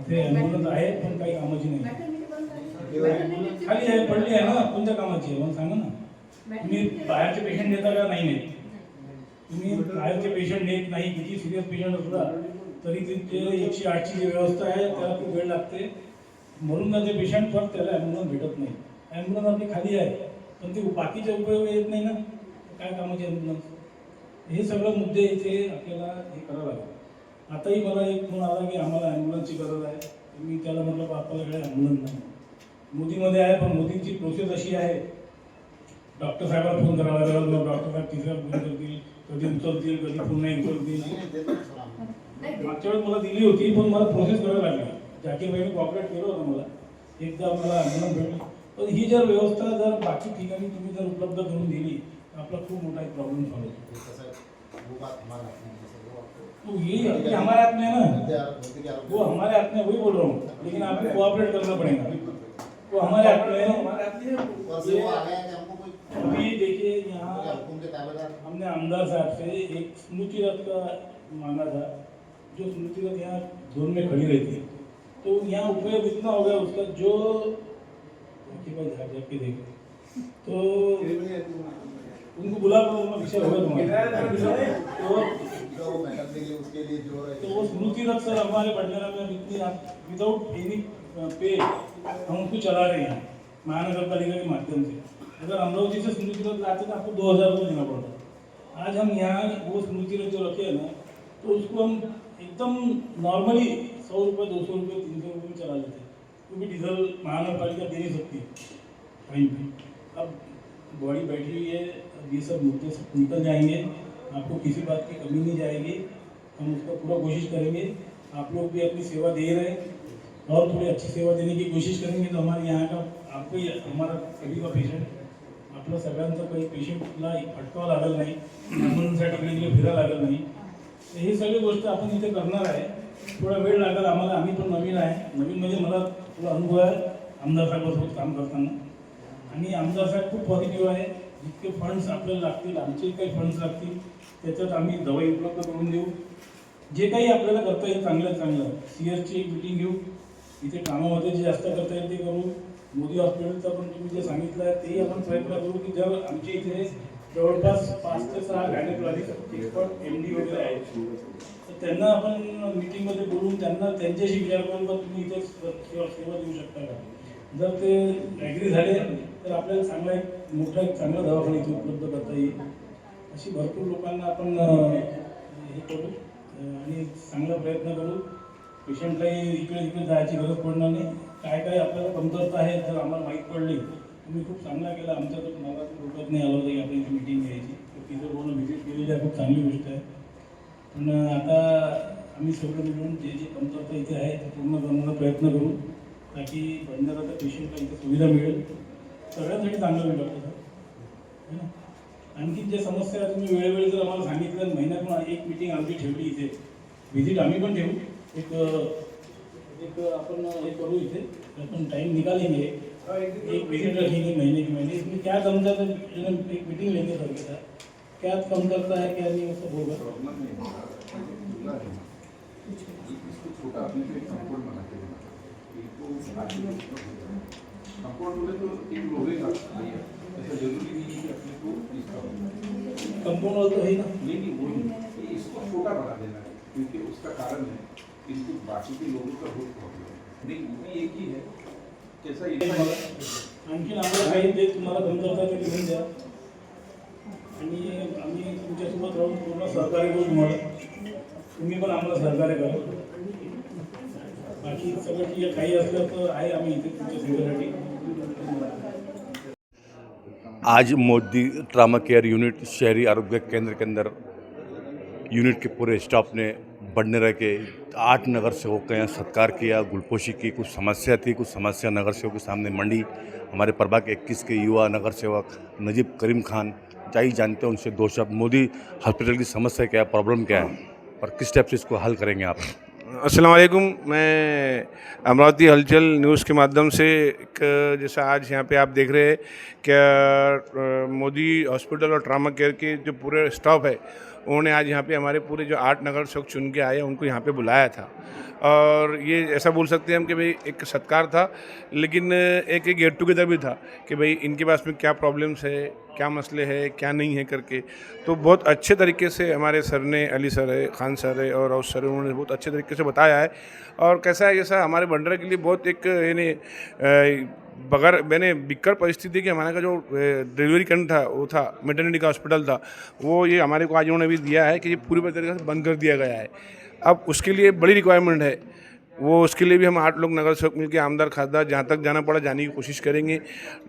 ते ॲम्ब्युलन्स आहे पण काही कामाची नाही, खाली आहे, पडली आहे ना, कोणत्या कामाची आहे मला सांगा ना. तुम्ही बाहेरचे पेशंट नेता का नाही नेत? तुम्ही बाहेरचे पेशंट नेत नाही, किती सिरियस पेशंट असला तरी तिथे 108ची जी व्यवस्था आहे त्याला खूप वेळ लागते. म्हणून ना ते पेशंट पण त्याला ॲम्ब्युलन्स भेटत नाही. ॲम्ब्युलन्स आपली खाली आहे पण ते बाकीचे उपयोग येत नाही ना, काय कामाचे ॲम्ब्युलन्स. हे सगळं मुद्दे इथे आपल्याला हे करावं लागेल. आताही मला एक फोन आला की आम्हाला ॲम्ब्युलन्सची गरज आहे. मी त्याला म्हटलं आपल्याकडे ॲम्ब्युलन्स नाही. मोदीमध्ये आहे पण मोदींची प्रोसेस अशी आहे, डॉक्टर साहेबांना फोन करावा लागेल, मग डॉक्टर साहेब तिसऱ्या फोन करतील, कधी उचलतील कधी फोन नाही उचलतील. मागच्या वेळेस मला दिली होती पण मला प्रोसेस करायला लागली. जाकीरबाईने कॉपरेट केलं होतं मला, एकदा मला ॲम्ब्युलन्स भेटली. पण ही जर व्यवस्था जर बाकी ठिकाणी तुम्ही जर उपलब्ध करून दिली तर आपला खूप मोठा एक प्रॉब्लेम सॉल्व होतो. तो ये हमारे हाथ में है ना, वो हमारे हाथ में, वही बोल रहा हूँ. लेकिन आपको कोऑपरेट करना पड़ेगा, वो हमारे हाथ में है. अभी देखिए यहाँ हमने आमदार साहब से एक स्मृति रथ का मांगा था, जो स्मृति रथ यहाँ जोन में खड़ी रहती है. तो यहाँ उपयोग इतना हो गया उसका, जो जाके देखे तो उनको बुला विषय होगा तुम्हारा. तो वो स्मृति रथ सर हमारे बडनेरा में इतनी विदाउट एनी पे हम उसको चला रहे हैं महानगर पालिका के माध्यम से. अगर अमरावती से स्मृति रथ लाते तो आपको 2000 रुपये देना पड़ता. आज हम यहाँ वो स्मृति रथ जो रखे हैं ना, तो उसको हम एकदम नॉर्मली 100 रुपये 200 रुपये 300 रुपये में चला लेते हैं, क्योंकि डीजल महानगर पालिका दे नहीं सकती कहीं भी. अब बॉडी बैठी हुई है, अब ये सब मुद्दे सब निकल जाएंगे, आपको किसी बात की कमी नहीं जाएगी. हम उसका पूरा कोशिश करेंगे. आप लोग भी अपनी सेवा दे रहे हैं और थोड़ी अच्छी सेवा देने की कोशिश करेंगे तो हमारे यहाँ का आपको हमारा सभी का पेशंट आपलं सगळ्यांचं काही पेशंटला अटकावं लागलं नाही, ॲम्ब्युलन्ससाठी इकडे फिरायला लागलं नाही. हे सगळी गोष्ट आपण इथे करणार आहे. थोडा वेळ लागेल आम्हाला, आम्ही पण नवीन आहे. नवीन म्हणजे मला थोडा अनुभव आहे आमदार साहेबांसोबत काम करताना. आणि आमदार साहेब खूप पॉझिटिव्ह आहे. जितके फंड्स आपल्याला लागतील, आमचे काही फंड्स लागतील त्याच्यात आम्ही दवाई उपलब्ध करून देऊ. जे काही आपल्याला करता येईल चांगलं CS ची एक मीटिंग घेऊ. इथे कामामध्ये जे जास्त करता येईल ते करू. मोदी हॉस्पिटलचं पण तुम्ही जे सांगितलं आहे तेही आपण प्रयत्न करू की जर आमच्या इथे जवळपास 5 ते 6 गायनेकॉलॉजिस्ट एक्सपर्ट MD वगैरे आहेत, तर त्यांना आपण मीटिंगमध्ये बोलून त्यांना त्यांच्याशी विचार करून बा तुम्ही इथे सेवा देऊ शकता का. जर ते ॲग्री झाले तर आपल्याला चांगला एक मोठा एक चांगला दवाखाना इथे उपलब्ध करता येईल. अशी भरपूर लोकांना आपण हे करू आणि चांगला प्रयत्न करू. पेशंटलाही इकडे तिकडे जायची गरज पडणार नाही. काय काय आपल्याला कमतरता आहे जर आम्हाला माहीत पडली, तुम्ही खूप चांगला केला. आमच्या तर मला डोक्यात नाही आलं होतं की आपण इथे मीटिंग घ्यायची, तर तिथं बोलून व्हिजिट केलेली आहे, खूप चांगली गोष्ट आहे. पण आता आम्ही सगळं मिळून जे जे कमतरता इथे आहे ते पूर्ण करण्याचा प्रयत्न करू, ताकी बंजाराच्या पेशंटला इथे सुविधा मिळेल. सगळ्यांसाठी चांगलं होईल डॉक्टर साहेब. आणखी ज्या समस्या आहे तुम्ही वेळोवेळी जर आम्हाला सांगितलं, महिन्यातून एक मीटिंग आमची ठेवली इथे, व्हिजिट आम्ही पण ठेवू, एक अपन ये करूँ इसे अपन टाइम निकालेंगे, एक विजिट रखेंगे महीने के महीने. इसमें क्या कम करता है, एक मीटिंग लेंगे सर के साथ, क्या कम करता है क्या नहीं उसको होगा. प्रॉब्लम नहीं है, इसको छोटा आपने तो एक कंपाउंड बना के देना, कंपाउंड बोले तो एक लोहे का भैया, ऐसा जरूरी नहीं है कि अपने को इसका कंपाउंड तो है ना, नहीं वो इसको छोटा बना देना है, क्योंकि उसका कारण है इनको बाकी के लोगों का बहुत प्रॉब्लम है. नहीं वो भी एक ही है, कैसा ये आणखीन आम्हाला काही जे तुम्हाला कमतरता आहे ते घेऊन द्या आणि आम्ही तुमच्यासोबत राहून पूर्ण सहकार्य करू तुम्हाला. तुम्ही पण आम्हाला सहकार्य करा. बाकी सगळं ठीक आहे. काही असलं तर आहे आम्ही इथे तुमच्या सेवेसाठी. आज मोदी ट्रामा केयर यूनिट शहरी आरोग्य केंद्र के अंदर यूनिट के पूरे स्टाफ ने बडनेरा के 8 नगर सेवकों का यहाँ सत्कार किया. गुलपोशी की कुछ समस्या थी, कुछ समस्या नगर सेवक के सामने मंडी. हमारे प्रभाग 21 के युवा नगर सेवक नजीब करीम खान चाहिए जानते हैं उनसे 2 शब्द. मोदी हॉस्पिटल की समस्या क्या है, प्रॉब्लम क्या है और किस टाइप से इसको हल करेंगे आप. अस्सलाम वालेकुम. मैं अमरावती हलचल न्यूज़ के माध्यम से एक जैसा आज यहाँ पे आप देख रहे हैं क्या मोदी हॉस्पिटल और ट्रामा केयर के जो पूरे स्टाफ है उन्होंने आज यहाँ पे हमारे पूरे जो 8 नगर सेवक चुन के आए उनको यहाँ पे बुलाया था. और ये ऐसा बोल सकते हैं हम कि भाई एक सत्कार था, लेकिन एक गेट टुगेदर भी था कि भाई इनके पास में क्या प्रॉब्लम्स है, क्या मसले हैं, क्या नहीं है करके. तो बहुत अच्छे तरीके से हमारे सर ने, अली सर है, खान सर है और सर उन्होंने बहुत अच्छे तरीके से बताया है. और कैसा है, जैसा हमारे बंडरा के लिए बहुत एक यानी बगैर मैंने बिक्कर परिस्थिति कि हमारे का जो डिलीवरी करना था वो था मेटर्निटी का हॉस्पिटल था, वो ये हमारे को आज उन्होंने भी दिया है कि ये पूरी तरीके से बंद कर दिया गया है. अब उसके लिए बड़ी रिक्वायरमेंट है, वो उसके लिए भी हम 8 लोग नगर सेवक मिलकर आमदार खासदार जहाँ तक जाना पड़ा जाने की कोशिश करेंगे.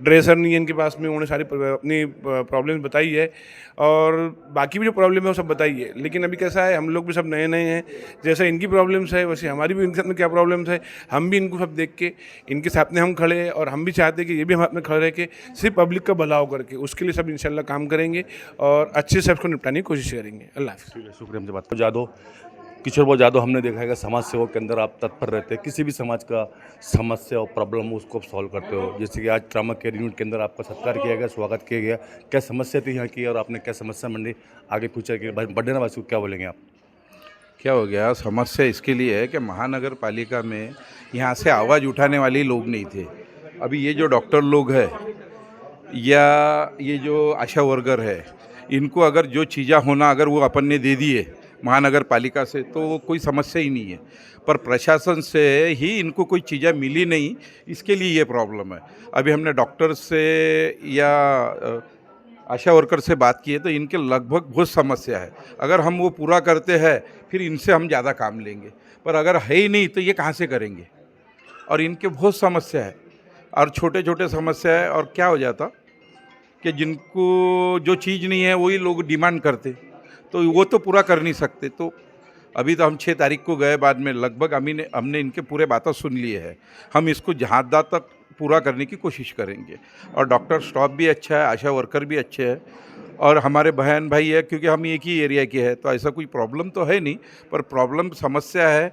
ड्रेसर नहीं है इनके पास में, उन्होंने सारी अपनी प्रॉब्लम्स बताई है और बाकी भी जो प्रॉब्लम है वो सब बताई है. लेकिन अभी कैसा है, हम लोग भी सब नए नए हैं, जैसा इनकी प्रॉब्लम्स है वैसे हमारी भी इनके साथ में क्या प्रॉब्लम्स है, हम भी इनको सब देख के इनके साथ में हम खड़े हैं और हम भी चाहते हैं कि ये भी हमारे में खड़े रह के सिर्फ पब्लिक का भला हो करके उसके लिए सब इंशाल्लाह काम करेंगे और अच्छे से सबको निपटाने की कोशिश करेंगे. अल्लाह हाफ़िज़. शुक्रिया. हमसे बात जादव, किशोर भाई जादव, हमने देखा है कि समाज सेवक के अंदर आप तत्पर रहते हैं, किसी भी समाज का समस्या और प्रॉब्लम उसको सॉल्व करते हो. जैसे कि आज ट्रामा केयर यूनिट के अंदर आपका सत्कार किया गया, स्वागत किया गया, क्या समस्या थी यहाँ की और आपने क्या समस्या मंडी आगे पूछा कि बडनेरा वासी को क्या बोलेंगे आप. क्या हो गया, समस्या इसके लिए है कि महानगर पालिका में यहाँ से आवाज़ उठाने वाले लोग नहीं थे. अभी ये जो डॉक्टर लोग हैं या ये जो आशा वर्कर है, इनको अगर जो चीज़ें होना अगर वो अपन ने दे दिए महानगर पालिका से तो कोई समस्या ही नहीं है. पर प्रशासन से ही इनको कोई चीज़ें मिली नहीं, इसके लिए ये प्रॉब्लम है. अभी हमने डॉक्टर से या आशा वर्कर से बात की है तो इनके लगभग बहुत समस्या है. अगर हम वो पूरा करते हैं फिर इनसे हम ज़्यादा काम लेंगे, पर अगर है ही नहीं तो ये कहाँ से करेंगे. और इनके बहुत समस्या है और छोटे छोटे समस्या है. और क्या हो जाता कि जिनको जो चीज़ नहीं है वही लोग डिमांड करते, तो वो तो पूरा कर नहीं सकते. तो अभी तो हम 6 तारीख को गए, बाद में लगभग हमने इनके पूरे बातें सुन लिए हैं. हम इसको जहाँ तक पूरा करने की कोशिश करेंगे. और डॉक्टर स्टाफ भी अच्छा है, आशा वर्कर भी अच्छे हैं और हमारे बहन भाई है, क्योंकि हम एक ही एरिया के हैं तो ऐसा कोई प्रॉब्लम तो है नहीं. पर प्रॉब्लम समस्या है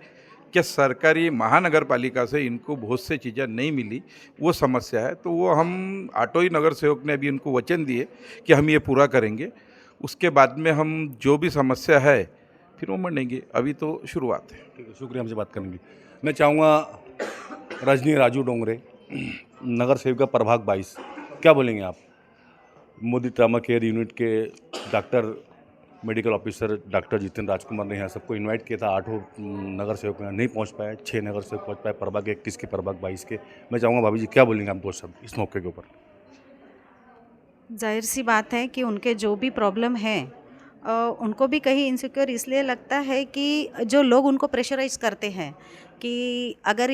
कि सरकारी महानगर पालिका से इनको बहुत से चीज़ें नहीं मिली, वो समस्या है. तो वो हम 8 ही नगर सेवक ने अभी इनको वचन दिए कि हम ये पूरा करेंगे उसके बाद में हम जो भी समस्या है फिर वो मानेंगे, अभी तो शुरुआत है। ठीक है, शुक्रिया हमसे बात करने के लिए। मैं चाहूँगा रजनी राजू डोंगरे, नगर सेविका प्रभाग 22, क्या बोलेंगे आप? मोदी ट्रामा केयर यूनिट के doctor medical officer doctor Jitendra Rajkumar ने यहाँ सबको इनवाइट किया था। 8 नगर सेवक यहाँ नहीं पहुँच पाए, 6 नगर सेवक पहुँच पाए, प्रभाग 21 के, प्रभाग 22 के। मैं चाहूँगा भाभी जी क्या बोलेंगे आप दो शब्द इस मौके के ऊपर? जाहिर सी बात है कि उनके जो भी प्रॉब्लम है उनको भी कहीं इनसिक्योर इसलिए लगता है कि जो लोग उनको प्रेशराइज करते हैं कि अगर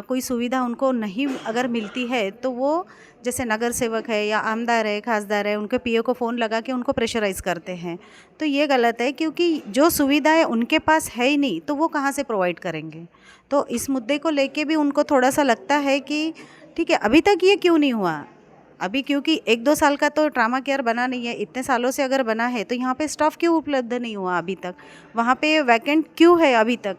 कोई सुविधा उनको नहीं अगर मिलती है तो वो जैसे नगर सेवक है या आमदार है, खासदार है, उनके पीए को फ़ोन लगा के उनको प्रेशराइज करते हैं। तो ये गलत है, क्योंकि जो सुविधाएं उनके पास है ही नहीं तो वो कहाँ से प्रोवाइड करेंगे। तो इस मुद्दे को लेके भी उनको थोड़ा सा लगता है कि ठीक है, अभी तक ये क्यों नहीं हुआ, अभी क्योंकि 1-2 साल का तो ट्रामा केयर बना नहीं है, इतने सालों से अगर बना है तो यहाँ पे स्टाफ क्यों उपलब्ध नहीं हुआ अभी तक, वहाँ पे वैकेंट क्यों है अभी तक।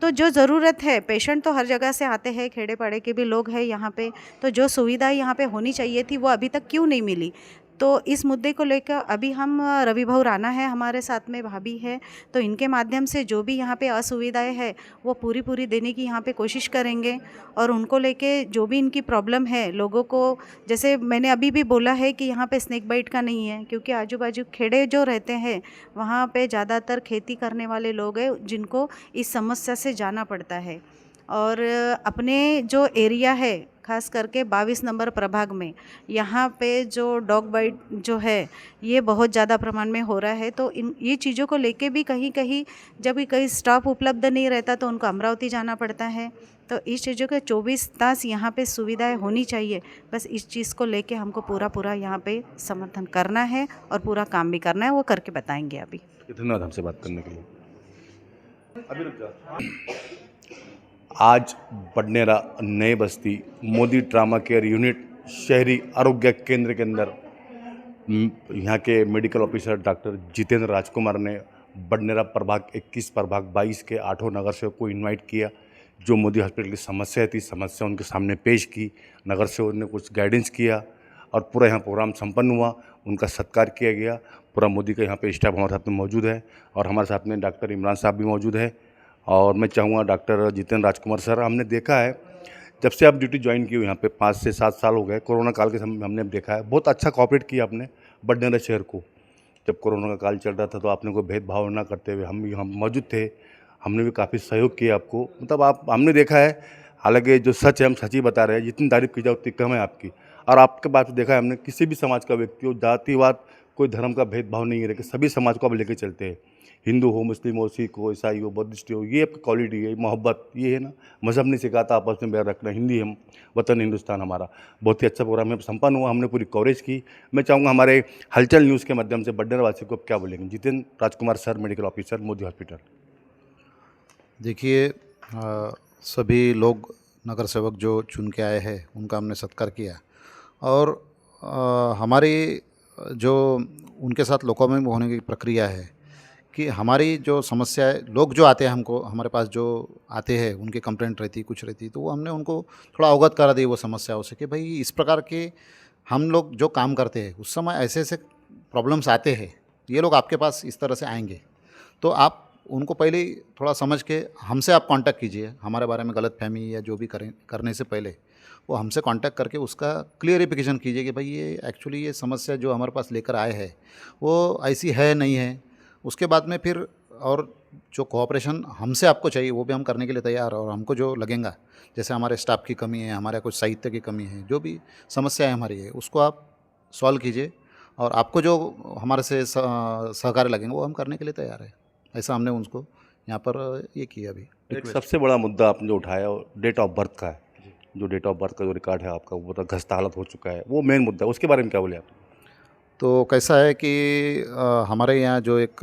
तो जो ज़रूरत है, पेशेंट तो हर जगह से आते हैं, खेड़े पाड़े के भी लोग हैं यहाँ पे, तो जो सुविधाएं यहाँ पे होनी चाहिए थी वो अभी तक क्यों नहीं मिली। तो इस मुद्दे को लेकर अभी हम रवि भाऊ राणा है हमारे साथ में, भाभी है, तो इनके माध्यम से जो भी यहाँ पे असुविधाएं है वो पूरी देने की यहाँ पे कोशिश करेंगे। और उनको लेके जो भी इनकी प्रॉब्लम है लोगों को, जैसे मैंने अभी भी बोला है कि यहाँ पे स्नेक बाइट का नहीं है, क्योंकि आजू बाजू खेड़े जो रहते हैं वहाँ पे ज़्यादातर खेती करने वाले लोग हैं जिनको इस समस्या से जाना पड़ता है। और अपने जो एरिया है खास करके 22 नंबर प्रभाग में यहाँ पे जो डॉग बाइट जो है ये बहुत ज़्यादा प्रमाण में हो रहा है। तो ये चीज़ों को लेके भी कहीं कहीं जब भी कहीं स्टाफ उपलब्ध नहीं रहता तो उनको अमरावती जाना पड़ता है। तो इस चीज़ों के 24 तास यहाँ पे सुविधाएं होनी चाहिए। बस इस चीज़ को लेके हमको पूरा यहाँ पे समर्थन करना है और पूरा काम भी करना है, वो करके बताएंगे अभी। धन्यवाद हमसे बात करने के लिए। अभी रुक जाओ। आज बडनेरा नई बस्ती मोदी ट्रामा केयर यूनिट शहरी आरोग्य केंद्र के अंदर यहाँ के medical officer doctor Jitendra Rajkumar ने बडनेरा प्रभाग 21 प्रभाग 22 के 8 नगर सेवक को इनवाइट किया। जो मोदी हॉस्पिटल की समस्या थी, समस्या उनके सामने पेश की, नगर सेवक ने कुछ गाइडेंस किया और पूरा यहाँ प्रोग्राम संपन्न हुआ। उनका सत्कार किया गया। पूरा मोदी का यहाँ पे स्टाफ हमारे साथ में मौजूद है और हमारे साथ में डॉक्टर इमरान साहब भी मौजूद है। और मैं चाहूँगा डॉक्टर जितेंद्र राजकुमार सर, हमने देखा है जब से आप ड्यूटी ज्वाइन की हो यहाँ पे 5 से 7 साल हो गए, कोरोना काल के समय हमने देखा है बहुत अच्छा कोऑपरेट किया आपने बडनेरा शहर को। जब कोरोना का काल चल रहा था तो आपने कोई भेदभाव ना करते हुए हम मौजूद थे, हमने भी काफ़ी सहयोग किया आपको। मतलब आप हमने देखा है, हालांकि जो सच है हम सच ही बता रहे हैं, जितनी तारीफ़ की जाए उतनी कम है आपकी। और आपके बात देखा है हमने, किसी भी समाज का व्यक्ति हो, जातिवाद कोई धर्म का भेदभाव नहीं है, सभी समाज को आप लेके चलते हैं। हिंदू हो, मुस्लिम हो, सिख हो, ईसाई हो, बुद्धिस्ट हो, ये आपकी क्वालिटी है, मोहब्बत ये है ना। मज़हब नहीं सिखाता आपस में बैर रखना, हिंदी हम वतन हिंदुस्तान हमारा। बहुत ही अच्छा प्रोग्राम है, संपन्न हुआ, हमने पूरी कवरेज की। मैं चाहूँगा हमारे हलचल न्यूज़ के माध्यम से बडनेरा वासी को क्या बोलेंगे Jitendra Rajkumar sir, medical officer, Modi hospital. देखिए, सभी लोग नगर सेवक जो चुन के आए हैं उनका हमने सत्कार किया और हमारी जो उनके साथ लोगों में होने की प्रक्रिया है कि हमारी जो समस्या है, लोग जो आते हैं हमको, हमारे पास जो आते हैं उनकी कंप्लेंट रहती कुछ रहती, तो वो हमने उनको थोड़ा अवगत करा दी वो समस्याओं से कि भाई इस प्रकार के हम लोग जो काम करते हैं उस समय ऐसे ऐसे प्रॉब्लम्स आते हैं, ये लोग आपके पास इस तरह से आएंगे, तो आप उनको पहले ही थोड़ा समझ के हमसे आप कांटेक्ट कीजिए। हमारे बारे में गलतफहमी या जो भी करने से पहले वो हमसे कांटेक्ट करके उसका क्लियरिफिकेशन कीजिए कि भाई ये एक्चुअली ये समस्या जो हमारे पास लेकर आए हैं वो ऐसी है नहीं है। उसके बाद में फिर और जो कोऑपरेशन हमसे आपको चाहिए वो भी हम करने के लिए तैयार हैं। और हमको जो लगेगा, जैसे हमारे स्टाफ की कमी है, हमारे कुछ साहित्य की कमी है, जो भी समस्या है हमारी है उसको आप सॉल्व कीजिए और आपको जो हमारे से सहकार्य लगेंगे वो हम करने के लिए तैयार है। ऐसा हमने उनको यहाँ पर ये किया। अभी एक सबसे बड़ा मुद्दा आपने जो उठाया डेट ऑफ बर्थ का है, जो डेट ऑफ बर्थ का जो रिकॉर्ड है आपका वो तो खस्ता हालत हो चुका है, वो मेन मुद्दा है, उसके बारे में क्या बोले आप? तो कैसा है कि हमारे यहाँ जो एक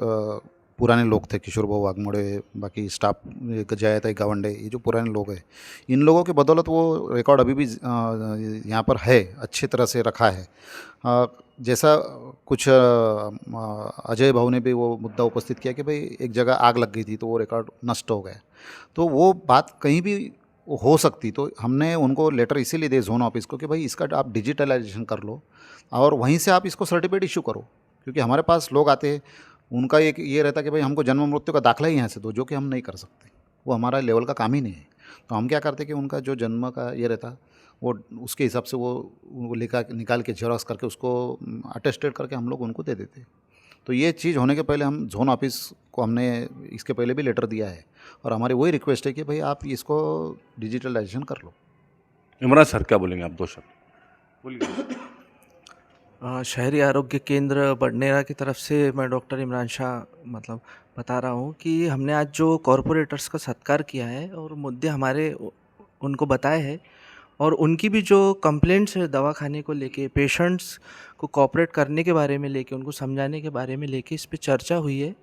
पुराने लोग थे, किशोर भाऊ वाघमोड़े, बाकी स्टाफ जयाताई गावंडे, ये जो पुराने लोग हैं, इन लोगों की बदौलत वो रिकॉर्ड अभी भी यहाँ पर है, अच्छी तरह से रखा है। जैसा कुछ अजय भाऊ ने भी वो मुद्दा उपस्थित किया कि भाई एक जगह आग लग गई थी तो वो रिकॉर्ड नष्ट हो गया, तो वो बात कहीं भी हो सकती, तो हमने उनको लेटर इसीलिए दिए जोन ऑफिस को कि भाई इसका आप डिजिटलाइजेशन कर लो और वहीं से आप इसको सर्टिफिकेट इशू करो। क्योंकि हमारे पास लोग आते हैं, उनका एक ये रहता है कि भाई हमको जन्म मृत्यु का दाखला ही यहाँ से दो, जो कि हम नहीं कर सकते, वो हमारा लेवल का काम ही नहीं है। तो हम क्या करते कि उनका जो जन्म का ये रहता वो उसके हिसाब से वो निकाल के जेरॉक्स करके उसको अटेस्टेड करके हम लोग उनको दे देते। तो ये चीज़ होने के पहले हम जोन ऑफिस को हमने इसके पहले भी लेटर दिया है, और हमारी वही रिक्वेस्ट है कि भाई आप इसको डिजिटलाइजेशन कर लो। इमरान सर क्या बोलेंगे आप? 2 शब्द बोलिए। शहरी आरोग्य केंद्र बडनेरा की तरफ से मैं डॉक्टर इमरान शाह बता रहा हूँ कि हमने आज जो कॉरपोरेटर्स का सत्कार किया है और मुद्दे हमारे उनको बताए हैं, और उनकी भी जो कंप्लेंट्स है दवाखाने को लेके, पेशेंट्स को कोऑपरेट करने के बारे में लेके, उनको समझाने के बारे में लेके इस पे चर्चा हुई है।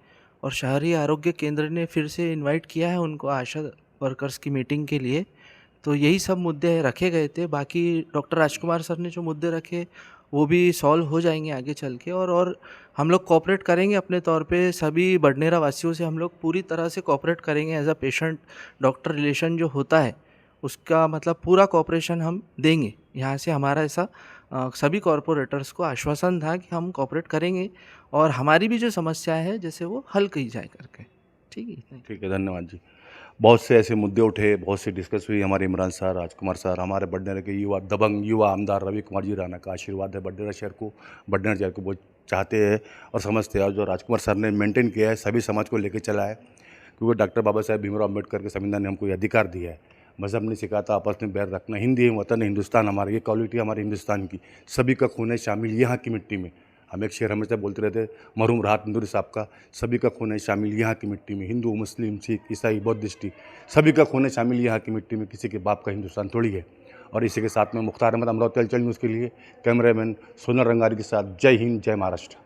और शहरी आरोग्य केंद्र ने फिर से इनवाइट किया है उनको आशा वर्कर्स की मीटिंग के लिए। तो यही सब मुद्दे रखे गए थे। बाकी डॉक्टर राजकुमार सर ने जो मुद्दे रखे वो भी सॉल्व हो जाएंगे आगे चल के, और हम लोग कोऑपरेट करेंगे अपने तौर पे। सभी बडनेरा वासियों से हम लोग पूरी तरह से कोऑपरेट करेंगे। As a patient doctor relation जो होता है उसका पूरा कोऑपरेशन हम देंगे। यहाँ से हमारा ऐसा सभी कॉरपोरेटर्स को आश्वासन था कि हम कोऑपरेट करेंगे और हमारी भी जो समस्या है जैसे वो हल की जाए करके। ठीक है, ठीक है, धन्यवाद जी। बहुत से ऐसे मुद्दे उठे, बहुत सी डिस्कस हुई। हमारे इमरान सर, राजकुमार सर, हमारे बडनेरा के युवा दबंग युवा आमदार रवि कुमार जी राणा का आशीर्वाद है बडनेरा शहर को बहुत चाहते हैं और समझते हैं। और जो राजकुमार सर ने मेंटेन किया है, सभी समाज को लेकर चला है, क्योंकि डॉक्टर बाबा साहेब भीमराव अम्बेडकर के संविधान ने हमको ये अधिकार दिया है। मज़हब ने सिखाता आपस में बैर रखना, हिंदी वतन हिंदुस्तान हमारा, ये क्वालिटी हमारे हिंदुस्तान की। सभी का खून है शामिल यहाँ की मिट्टी में। हम एक शेर हमेशा बोलते रहते, मरहूम राहत नूरी साहब का, सभी का खून है शामिल यहाँ की मिट्टी में। हिंदू, मुस्लिम, सिख, ईसाई, बौद्धिस्टी, सभी का खून है शामिल यहाँ की मिट्टी में। किसी के बाप का हिंदुस्तान थोड़ी है। और इसी के साथ में मुख्तार अहमद, अमरावती हलचल न्यूज़ के लिए कैमरामैन सोनल रंगारी के साथ, जय हिंद, जय महाराष्ट्र।